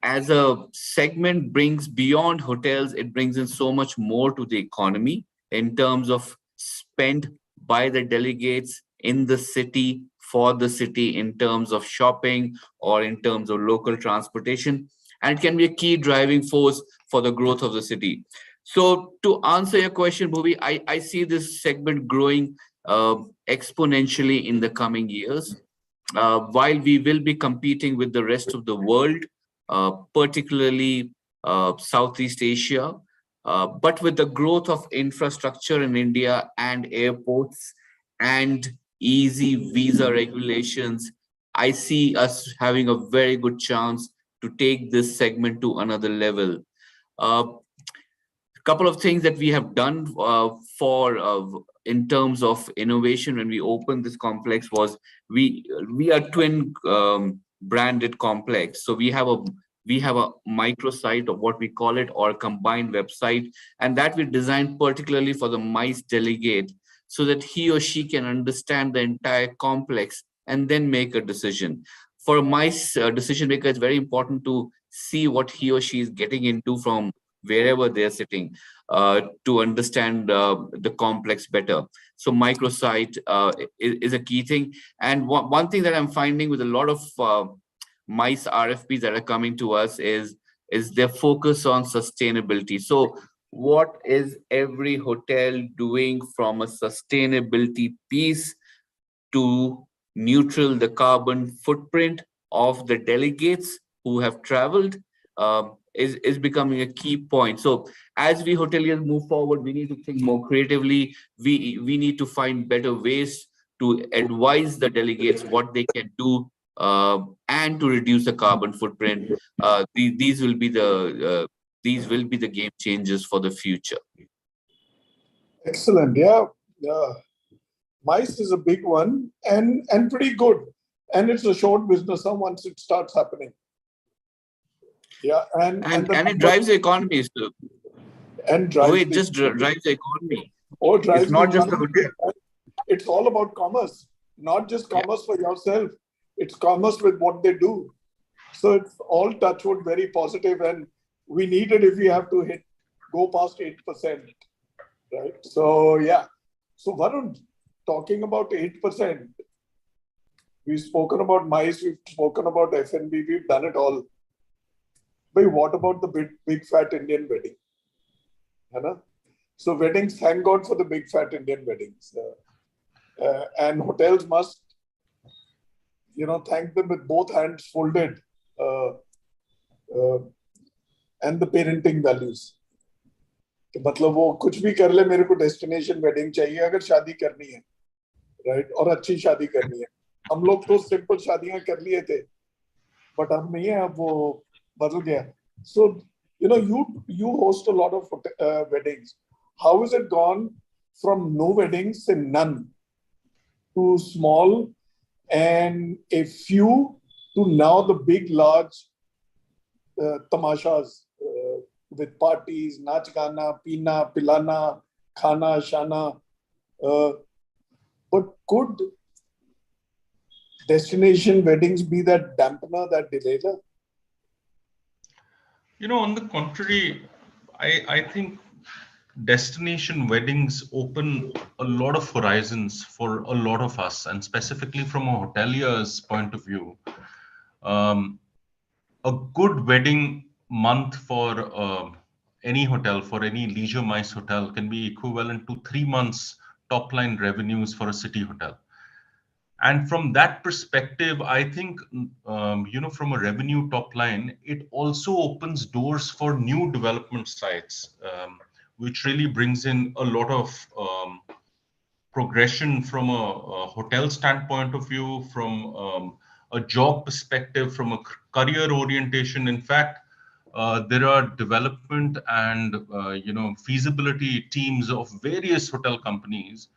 as a segment brings beyond hotels, it brings in so much more to the economy in terms of spend by the delegates in the city, for the city, in terms of shopping or in terms of local transportation. And it can be a key driving force for the growth of the city. So to answer your question, Bhuvi, I see this segment growing exponentially in the coming years. While we will be competing with the rest of the world, particularly Southeast Asia, but with the growth of infrastructure in India and airports and easy visa regulations, I see us having a very good chance to take this segment to another level. Couple of things that we have done in terms of innovation when we opened this complex was we are twin branded complex. So we have a microsite, of what we call it, or a combined website, and that we designed particularly for the MICE delegate so that he or she can understand the entire complex and then make a decision. For a MICE decision maker, it's very important to see what he or she is getting into from wherever they're sitting to understand the complex better. So microsite is a key thing. And one thing that I'm finding with a lot of MICE RFPs that are coming to us is their focus on sustainability. So what is every hotel doing from a sustainability piece to neutral the carbon footprint of the delegates who have traveled? Is becoming a key point. So as we hoteliers move forward, we need to think more creatively. We need to find better ways to advise the delegates what they can do and to reduce the carbon footprint. These will be the game changers for the future. Excellent. Yeah. MICE is a big one and pretty good. And it's a short business once it starts happening. Yeah, and it drives the economy. So. And drives it just drives the economy. Drives it's not just the hotel. It's all about commerce, not just commerce for yourself. It's commerce with what they do. So it's all touchwood, very positive, and we need it if we have to go past 8%, right? So yeah. So Varun, talking about 8%, we've spoken about MICE, we've spoken about F&B, we've done it all. But what about the big fat Indian wedding? So weddings, thank God for the big fat Indian weddings. And hotels must, thank them with both hands folded. And the parenting values. मतलब वो कुछ भी कर ले, मेरे को destination wedding चाहिए अगर शादी करनी है, राइट? और अच्छी शादी करनी है. हम लोग तो सिंपल शादियां कर लिए थे, बट अब नहीं है, अब वो बदल गया. So you host a lot of weddings. How has it gone from no weddings and none to small and a few to now the big large tamashas with parties, naach gana, peena, pilana, khana, shana. But could destination weddings be that dampener, that delayer? On the contrary, I think destination weddings open a lot of horizons for a lot of us, and specifically from a hotelier's point of view. Um, a good wedding month for any hotel, for any leisure MICE hotel, can be equivalent to 3 months top line revenues for a city hotel. And from that perspective, I think, from a revenue top line, it also opens doors for new development sites, which really brings in a lot of progression from a hotel standpoint of view, from a job perspective, from a career orientation. In fact, there are development and feasibility teams of various hotel companies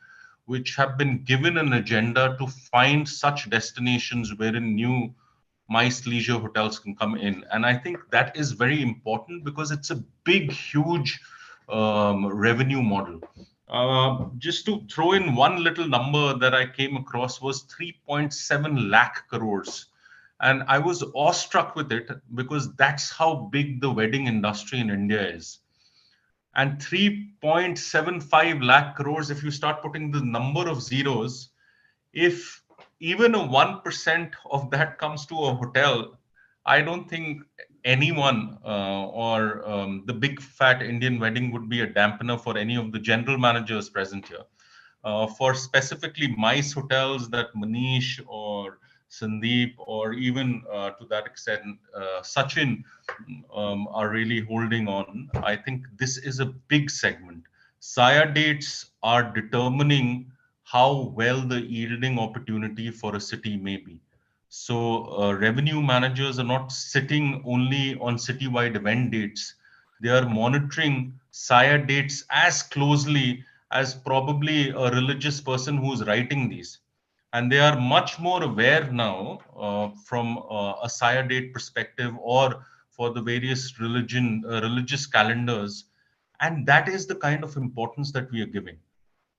which have been given an agenda to find such destinations wherein new MICE leisure hotels can come in. And I think that is very important because it's a big, huge revenue model. Just to throw in one little number that I came across was 3.7 lakh crores. And I was awestruck with it because that's how big the wedding industry in India is. And 3.75 lakh crores, if you start putting the number of zeros, if even a 1% of that comes to a hotel, I don't think anyone or the big fat Indian wedding would be a dampener for any of the general managers present here. For specifically MICE hotels that Manish or Sandeep or even to that extent Sachin are really holding on, I think this is a big segment. Saya dates are determining how well the yielding opportunity for a city may be. So revenue managers are not sitting only on citywide event dates. They are monitoring Saya dates as closely as probably a religious person who's writing these. And they are much more aware now from a Saya date perspective or for the various religious calendars. And that is the kind of importance that we are giving.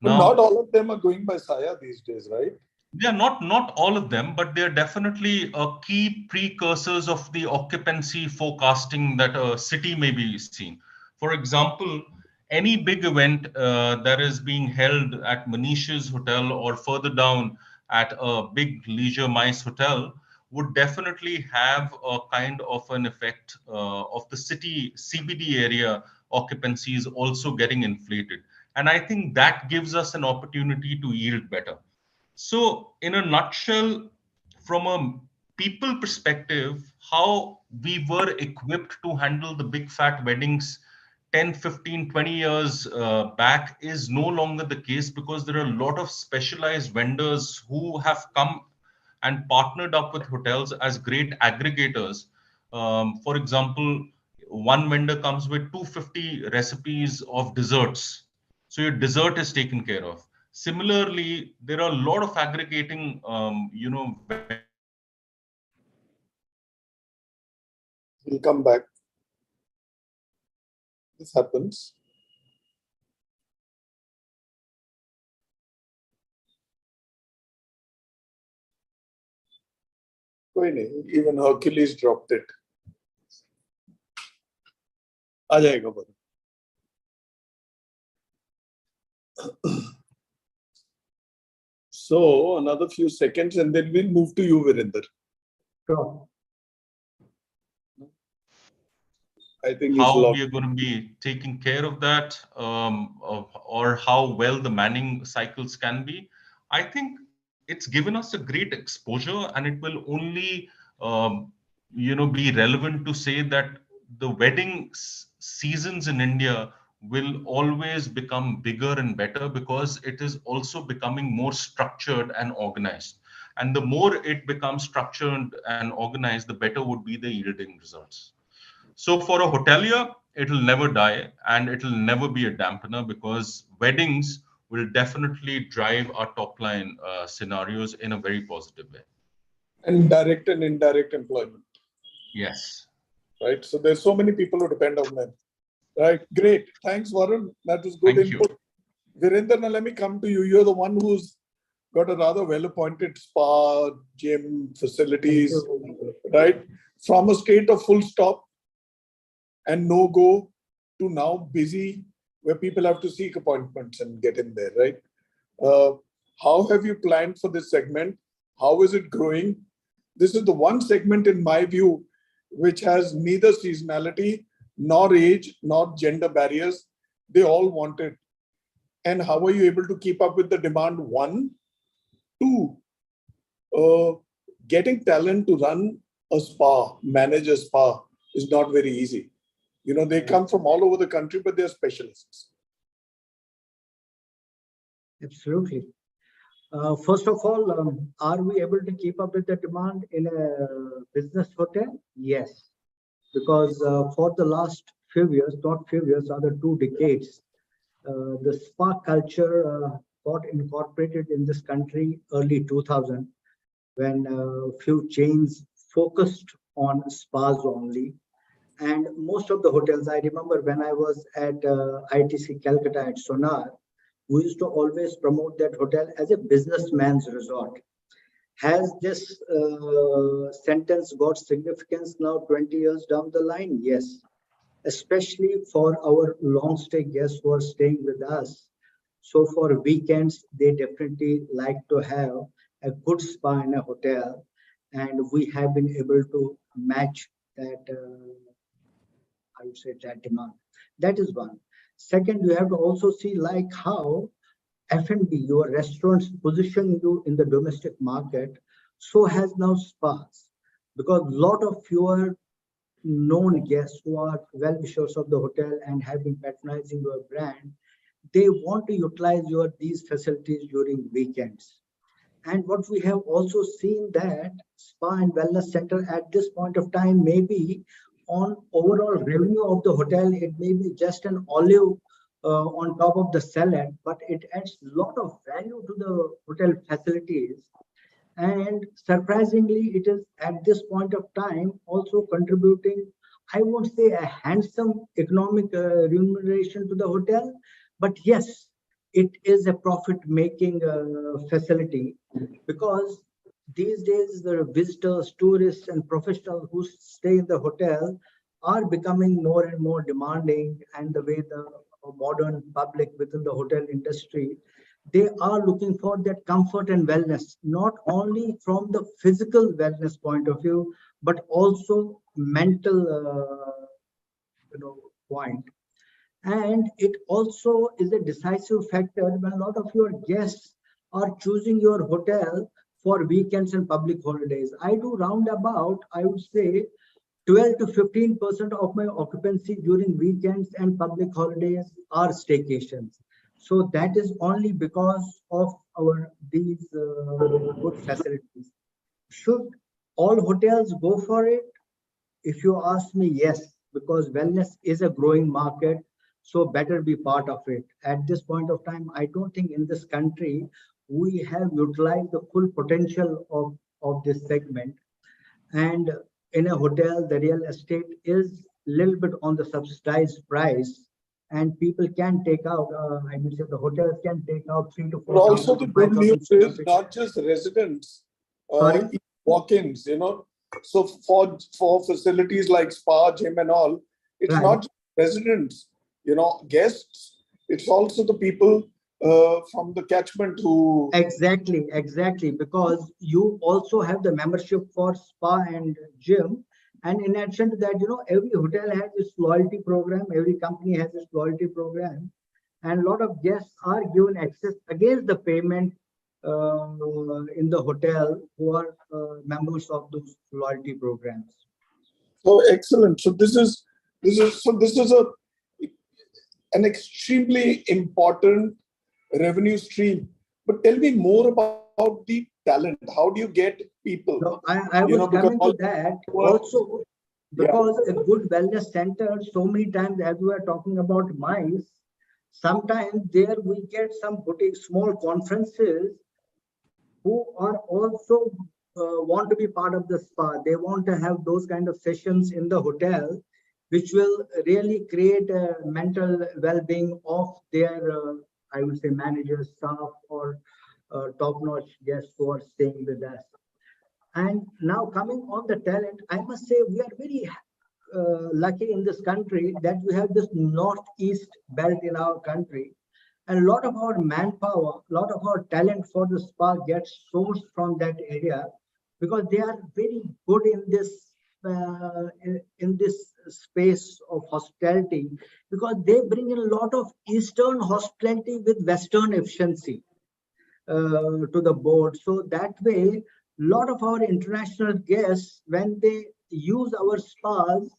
But not Now, all of them are going by Saya these days, right? they are not all of them, but they are definitely key precursors of the occupancy forecasting that a city may be seen. For example, any big event that is being held at Manish's hotel or further down at a big leisure MICE hotel would definitely have a kind of an effect of the city CBD area occupancies also getting inflated. And I think that gives us an opportunity to yield better. So, in a nutshell, from a people perspective, how we were equipped to handle the big fat weddings 10, 15, 20 years back is no longer the case because there are a lot of specialized vendors who have come and partnered up with hotels as great aggregators. For example, one vendor comes with 250 recipes of desserts. So your dessert is taken care of. Similarly, there are a lot of aggregating, We'll come back. This happens. कोई नहीं, even Hercules dropped it. आ जाएगा बड़ा. So another few seconds and then we'll move to you, Virender. Sure. I think how we are going to be taking care of that, or how well the manning cycles can be. I think it's given us a great exposure, and it will only, be relevant to say that the wedding seasons in India will always become bigger and better because it is also becoming more structured and organized. And the more it becomes structured and organized, the better would be the yielding results. So for a hotelier, it'll never die and it'll never be a dampener because weddings will definitely drive our top line scenarios in a very positive way. And direct and indirect employment. Yes. Right. So there's so many people who depend on them. Right. Great. Thanks, Varun. That was good input. Virender, now let me come to you. You're the one who's got a rather well-appointed spa, gym, facilities, right? From a state of full stop and no-go to now busy, where people have to seek appointments and get in there, right? How have you planned for this segment? How is it growing? This is the one segment, in my view, which has neither seasonality, nor age, nor gender barriers. They all want it. And how are you able to keep up with the demand? One. Two, getting talent to run a spa, manage a spa, is not very easy. You know, they come from all over the country, but they're specialists. Absolutely. First of all, are we able to keep up with the demand in a business hotel? Yes, because for the last few years, not few years, other 2 decades, the spa culture got incorporated in this country early 2000, when a few chains focused on spas only. And most of the hotels, I remember when I was at ITC Calcutta at Sonar, we used to always promote that hotel as a businessman's resort. Has this sentence got significance now 20 years down the line? Yes, especially for our long stay guests who are staying with us. So for weekends, they definitely like to have a good spa in a hotel, and we have been able to match that, I would say, that demand. That is one. Second, you have to also see like how F&B, your restaurants position you in the domestic market, so has now spas, because a lot of your known guests who are well-wishers of the hotel and have been patronizing your brand, they want to utilize these facilities during weekends. And what we have also seen that spa and wellness center at this point of time may be on overall revenue of the hotel, it may be just an olive on top of the salad, but it adds a lot of value to the hotel facilities. And surprisingly, it is at this point of time also contributing, I won't say a handsome economic remuneration to the hotel, but yes, it is a profit-making facility, because these days the visitors, tourists, and professionals who stay in the hotel are becoming more and more demanding, and the way the modern public within the hotel industry, they are looking for that comfort and wellness, not only from the physical wellness point of view, but also mental point. And it also is a decisive factor when a lot of your guests are choosing your hotel for weekends and public holidays. I do round about, I would say, 12 to 15% of my occupancy during weekends and public holidays are staycations. So that is only because of these good facilities. Should all hotels go for it? If you ask me, yes, because wellness is a growing market, so better be part of it. At this point of time, I don't think in this country we have utilized the full potential of this segment. And in a hotel, the real estate is a little bit on the subsidized price, and people can take out, I would say the hotels can take out 3 to 4. But also the good news is not just residents, walk-ins, So for facilities like spa, gym and all, it's not just residents, guests. It's also the people from the catchment who... Exactly, because you also have the membership for spa and gym. And in addition to that, every hotel has its loyalty program, every company has its loyalty program. And a lot of guests are given access against the payment in the hotel who are members of those loyalty programs. So excellent. So this is an extremely important revenue stream. But tell me more about the talent. How do you get people? So I was coming to that also, because a good wellness center, so many times as we are talking about MICE, sometimes there we get some small conferences who are also want to be part of the spa. They want to have those kind of sessions in the hotel, which will really create a mental well-being of their, I would say, managers, staff, or top-notch guests who are staying with us. And now coming on the talent, I must say we are very lucky in this country that we have this northeast belt in our country. And a lot of our manpower, a lot of our talent for the spa gets sourced from that area because they are very good in this space of hospitality, because they bring in a lot of Eastern hospitality with Western efficiency to the board. So that way, a lot of our international guests, when they use our spas,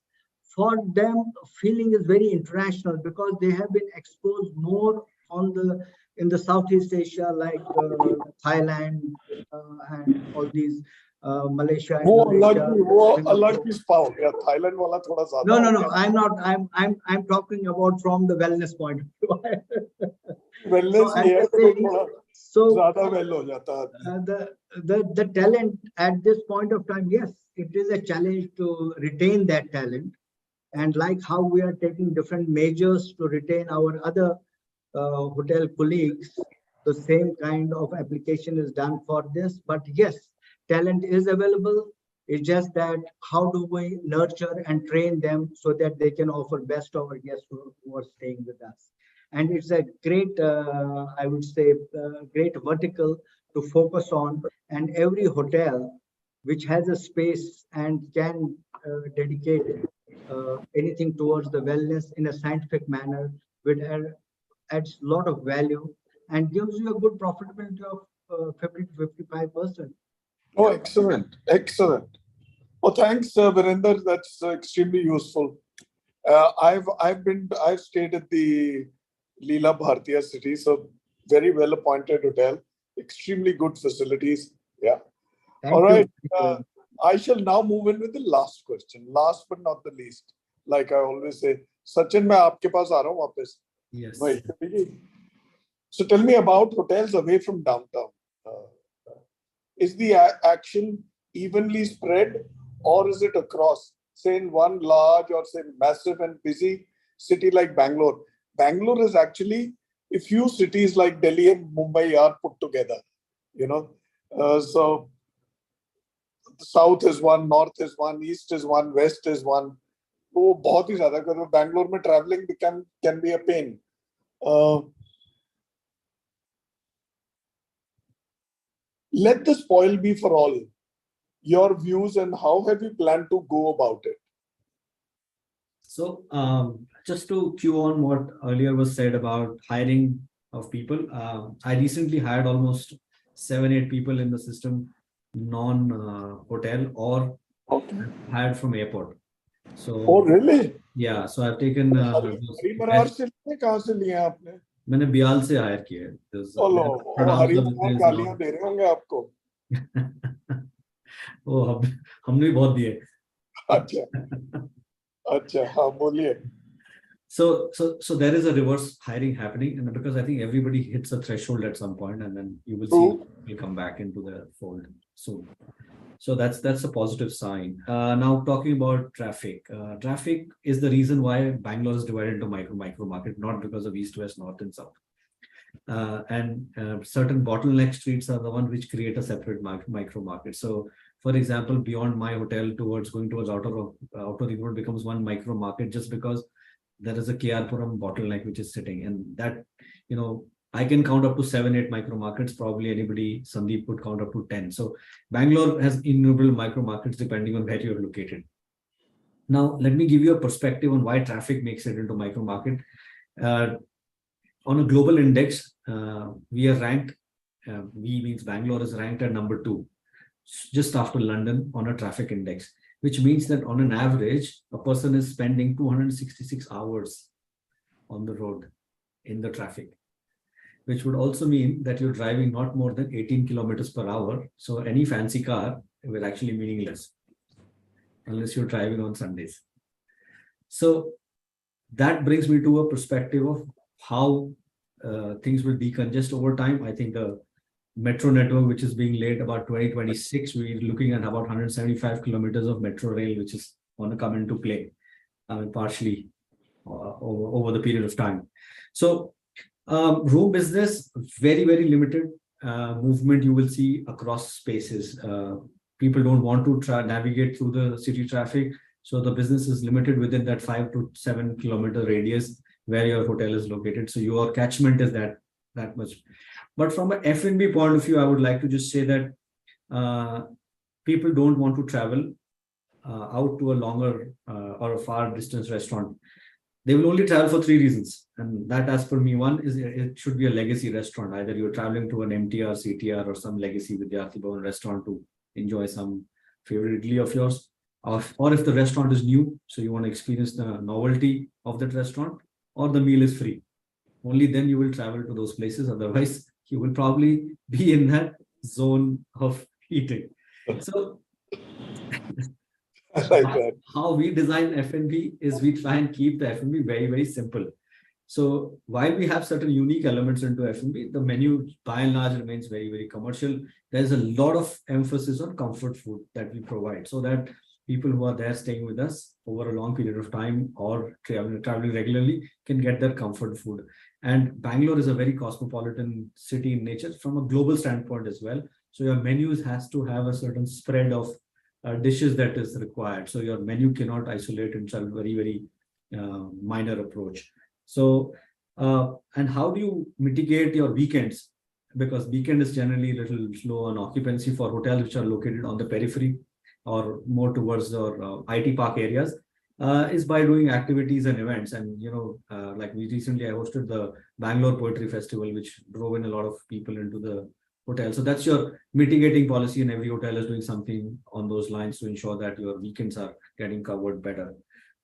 for them feeling is very international because they have been exposed more in the Southeast Asia, like Thailand and all these Malaysia, Indonesia. वो अलग ही spa हो गया, Thailand वाला थोड़ा ज़्यादा No, हो गया। I'm not. I'm talking about from the wellness point of view. Wellness I'm just saying, so ज़्यादा well हो जाता है। the talent at this point of time, yes, it is a challenge to retain that talent, and like how we are taking different measures to retain our other hotel colleagues, the same kind of application is done for this. But yes, talent is available. It's just that how do we nurture and train them so that they can offer best to our guests who are staying with us. And it's a great, I would say, great vertical to focus on. And every hotel which has a space and can dedicate anything towards the wellness in a scientific manner adds a lot of value and gives you a good profitability of 50 to 55%. Oh, excellent, excellent. Oh, thanks, Virender. That's extremely useful. I've stayed at the Leela Bhartiya City, so very well appointed hotel, extremely good facilities. Yeah. Thank All right. you. I shall now move in with the last question, last but not the least. Like I always say, Sachin, मैं आपके पास आ रहा हूँ वापस. Yes. So tell me about hotels away from downtown. Is the action evenly spread, or is it across, say in one large or say massive and busy city like Bangalore? Bangalore is actually a few cities like Delhi and Mumbai are put together, you know. So the south is one, north is one, east is one, west is one. वो बहुत ही ज़्यादा कर Bangalore में traveling can be a pain. Let the spoil be for all. Your views and how have you planned to go about it? So just to cue on what earlier was said about hiring of people, I recently hired almost 7-8 people in the system, non-hotel or hired from airport. So oh really? Yeah, so I've taken. हरिमरार से लिए कहाँ से लिए आपने? मैंने बियाल से higher किया है. हरिमरार गालियाँ दे रहे होंगे आपको. ओ हमने भी बहुत दिए. अच्छा हाँ बोलिए. So there is a reverse hiring happening, and because I think everybody hits a threshold at some point, and then you will see will come back into the fold soon. So that's a positive sign. Now talking about traffic. Traffic is the reason why Bangalore is divided into micro market, not because of east, west, north, and south. And certain bottleneck streets are the ones which create a separate micro market. So, for example, beyond my hotel going towards outer ring road becomes one micro market just because there is a KR-Puram bottleneck which is sitting, and that, you know, I can count up to 7-8 micro markets. Probably anybody, Sandeep, could count up to 10. So Bangalore has innumerable micro markets depending on where you're located. Now, let me give you a perspective on why traffic makes it into micro market. On a global index, we are ranked, we means Bangalore is ranked at number 2, just after London on a traffic index, which means that on an average, a person is spending 266 hours on the road in the traffic, which would also mean that you're driving not more than 18 kilometers per hour. So any fancy car will actually be meaningless unless you're driving on Sundays. So that brings me to a perspective of how things will decongest over time. I think the metro network, which is being laid about 2026, we're looking at about 175 kilometers of metro rail, which is going to come into play, partially over the period of time. So room business, very, very limited movement you will see across spaces. People don't want to navigate through the city traffic. So the business is limited within that 5 to 7 kilometer radius where your hotel is located. So your catchment is that much. But from an F&B point of view, I would like to just say that people don't want to travel out to a longer or a far distance restaurant. They will only travel for 3 reasons. And that, as per me, one is it should be a legacy restaurant. Either you're traveling to an MTR, CTR, or some legacy Vidyarthi Bhavan restaurant to enjoy some favorite idli of yours. Or if the restaurant is new, so you want to experience the novelty of that restaurant, or the meal is free. Only then you will travel to those places. Otherwise, you will probably be in that zone of eating. So like that. How we design F&B is we try and keep the F&B very, very simple. So while we have certain unique elements into F&B, the menu by and large remains very, very commercial. There's a lot of emphasis on comfort food that we provide, so that people who are there staying with us over a long period of time or traveling regularly can get their comfort food. And Bangalore is a very cosmopolitan city in nature from a global standpoint as well. So your menus has to have a certain spread of dishes that is required. So your menu cannot isolate itself very, very minor approach. So, and how do you mitigate your weekends? Because weekend is generally a little low on occupancy for hotels which are located on the periphery or more towards the IT park areas, is by doing activities and events. And, like I hosted the Bangalore Poetry Festival, which drove in a lot of people into the hotel. So that's your mitigating policy, and every hotel is doing something on those lines to ensure that your weekends are getting covered better.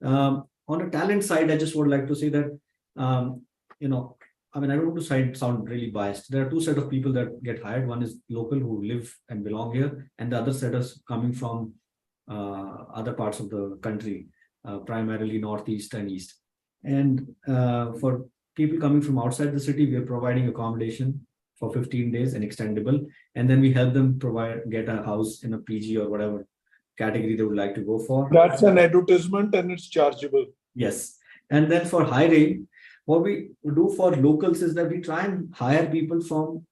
On a talent side, I just would like to say that, I don't want to sound really biased. There are 2 sets of people that get hired. One is local who live and belong here, and the other set is coming from other parts of the country, primarily Northeast and East. And for people coming from outside the city, we are providing accommodation for 15 days and extendable. And then we help them get a house in a PG or whatever category they would like to go for. That's an advertisement and it's chargeable. Yes. And then for hiring, what we do for locals is that we try and hire people from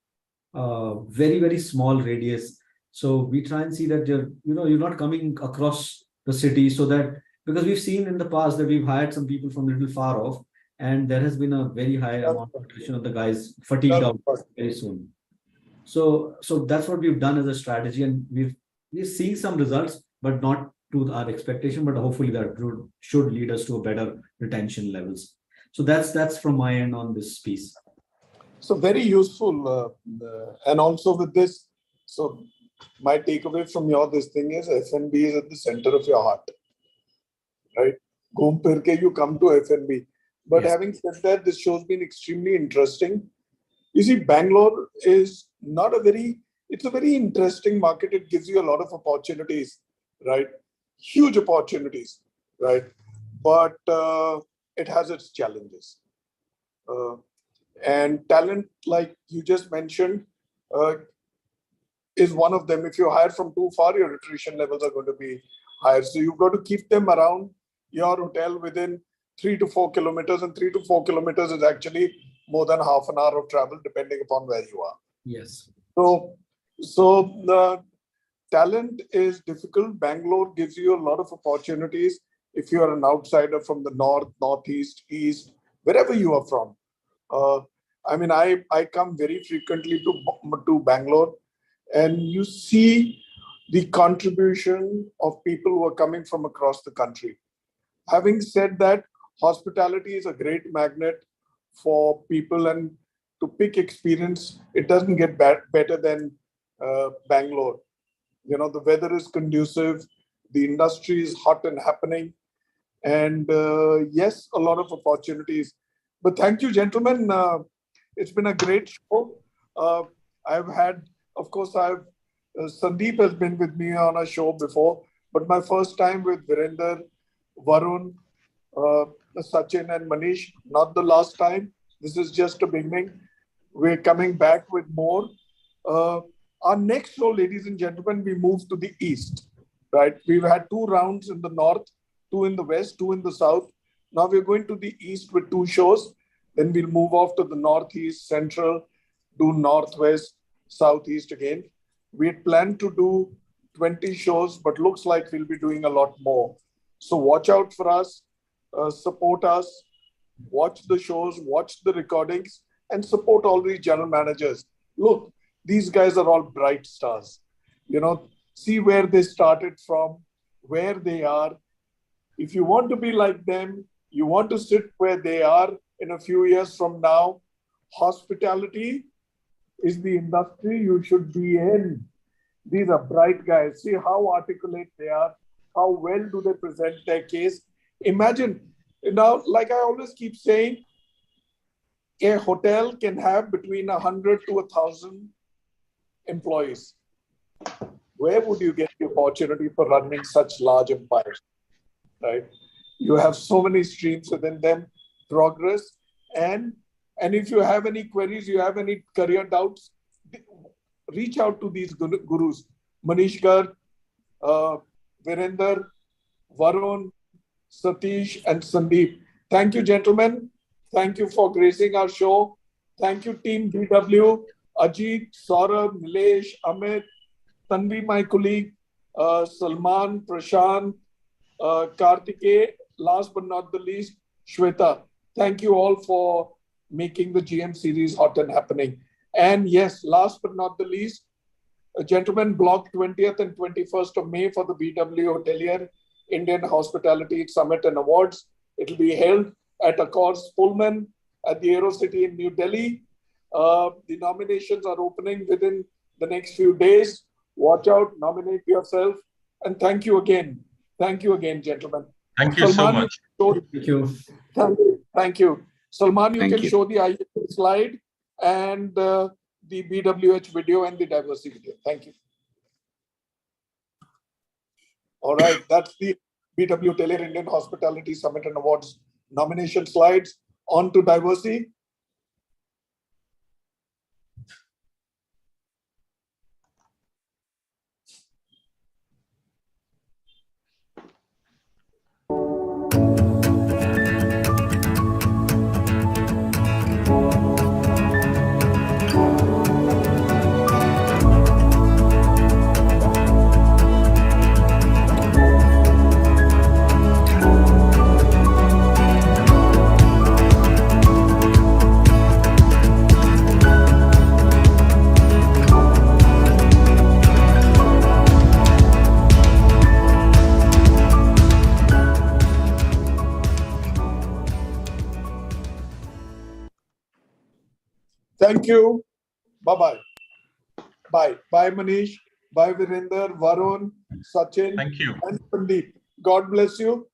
very, very small radius. So we try and see that you're not coming across the city, so that, because we've seen in the past that we've hired some people from a little far off, and there has been a very high amount of attrition of the guys fatigued out very soon. So that's what we've done as a strategy, and we're seeing some results, but not to our expectation, but hopefully that should lead us to a better retention levels. So that's from my end on this piece. So very useful. And also with this, so my takeaway from this thing is F&B is at the center of your heart, right? Ghum phir ke you come to F&B. But yes. Having said that, this show's been extremely interesting. You see, Bangalore is it's a very interesting market. It gives you a lot of opportunities, right? Huge opportunities, right? But it has its challenges. And talent, like you just mentioned, is one of them. If you hire from too far, your attrition levels are going to be higher. So you've got to keep them around your hotel within 3 to 4 kilometers, and 3 to 4 kilometers is actually more than half an hour of travel, depending upon where you are. Yes. So the talent is difficult. Bangalore gives you a lot of opportunities if you are an outsider from the north, northeast, east, wherever you are from. I come very frequently to Bangalore, and you see the contribution of people who are coming from across the country. Having said that, hospitality is a great magnet for people, and to pick experience, it doesn't get better than Bangalore. The weather is conducive, the industry is hot and happening, and yes, a lot of opportunities. But thank you, gentlemen. It's been a great show. Sandeep has been with me on a show before, but my first time with Virender, Varun, Sachin and Manish, not the last time. This is just a beginning. We're coming back with more. Our next show, ladies and gentlemen, we move to the east, right? We've had 2 rounds in the north, 2 in the west, 2 in the south. Now we're going to the east with 2 shows. Then we'll move off to the northeast, central, do northwest, southeast again. We had planned to do 20 shows, but looks like we'll be doing a lot more. So watch out for us, support us, watch the shows, watch the recordings, and support all these general managers. Look, these guys are all bright stars. You know, see where they started from, where they are. If you want to be like them, you want to sit where they are in a few years from now, hospitality is the industry you should be in. These are bright guys. See how articulate they are. How well do they present their case? Imagine, now, like I always keep saying, a hotel can have between 100 to 1,000 employees. Where would you get the opportunity for running such large empires, right? You have so many streams within them, progress, and if you have any queries, you have any career doubts, reach out to these gurus, Manish Garg, Virender, Varun, Satish, and Sandeep. Thank you, gentlemen. Thank you for gracing our show. Thank you, Team BW, Ajit, Saurabh, Nilesh, Amit, Tanvi, my colleague, Salman, Prashant, Kartikeya, last but not the least, Shweta. Thank you all for making the GM series hot and happening. And yes, last but not the least, gentlemen, block 20th and 21st of May for the BW Hotelier Indian Hospitality Summit and Awards. It will be held at Accors Pullman at the Aero City in New Delhi. The nominations are opening within the next few days. Watch out, nominate yourself. And thank you again. Thank you again, gentlemen. Thank you so much. Thank you. Thank you. Salman, you Thank can you. show the IEP slide and the BWH video and the Diversey video. Thank you. All right, that's the BW Hotelier Indian Hospitality Summit and Awards nomination slides. On to Diversey. Thank you. Bye-bye. Bye. Bye, Manish. Bye, Virender, Varun, Sachin, Thank you. and Sandeep. God bless you.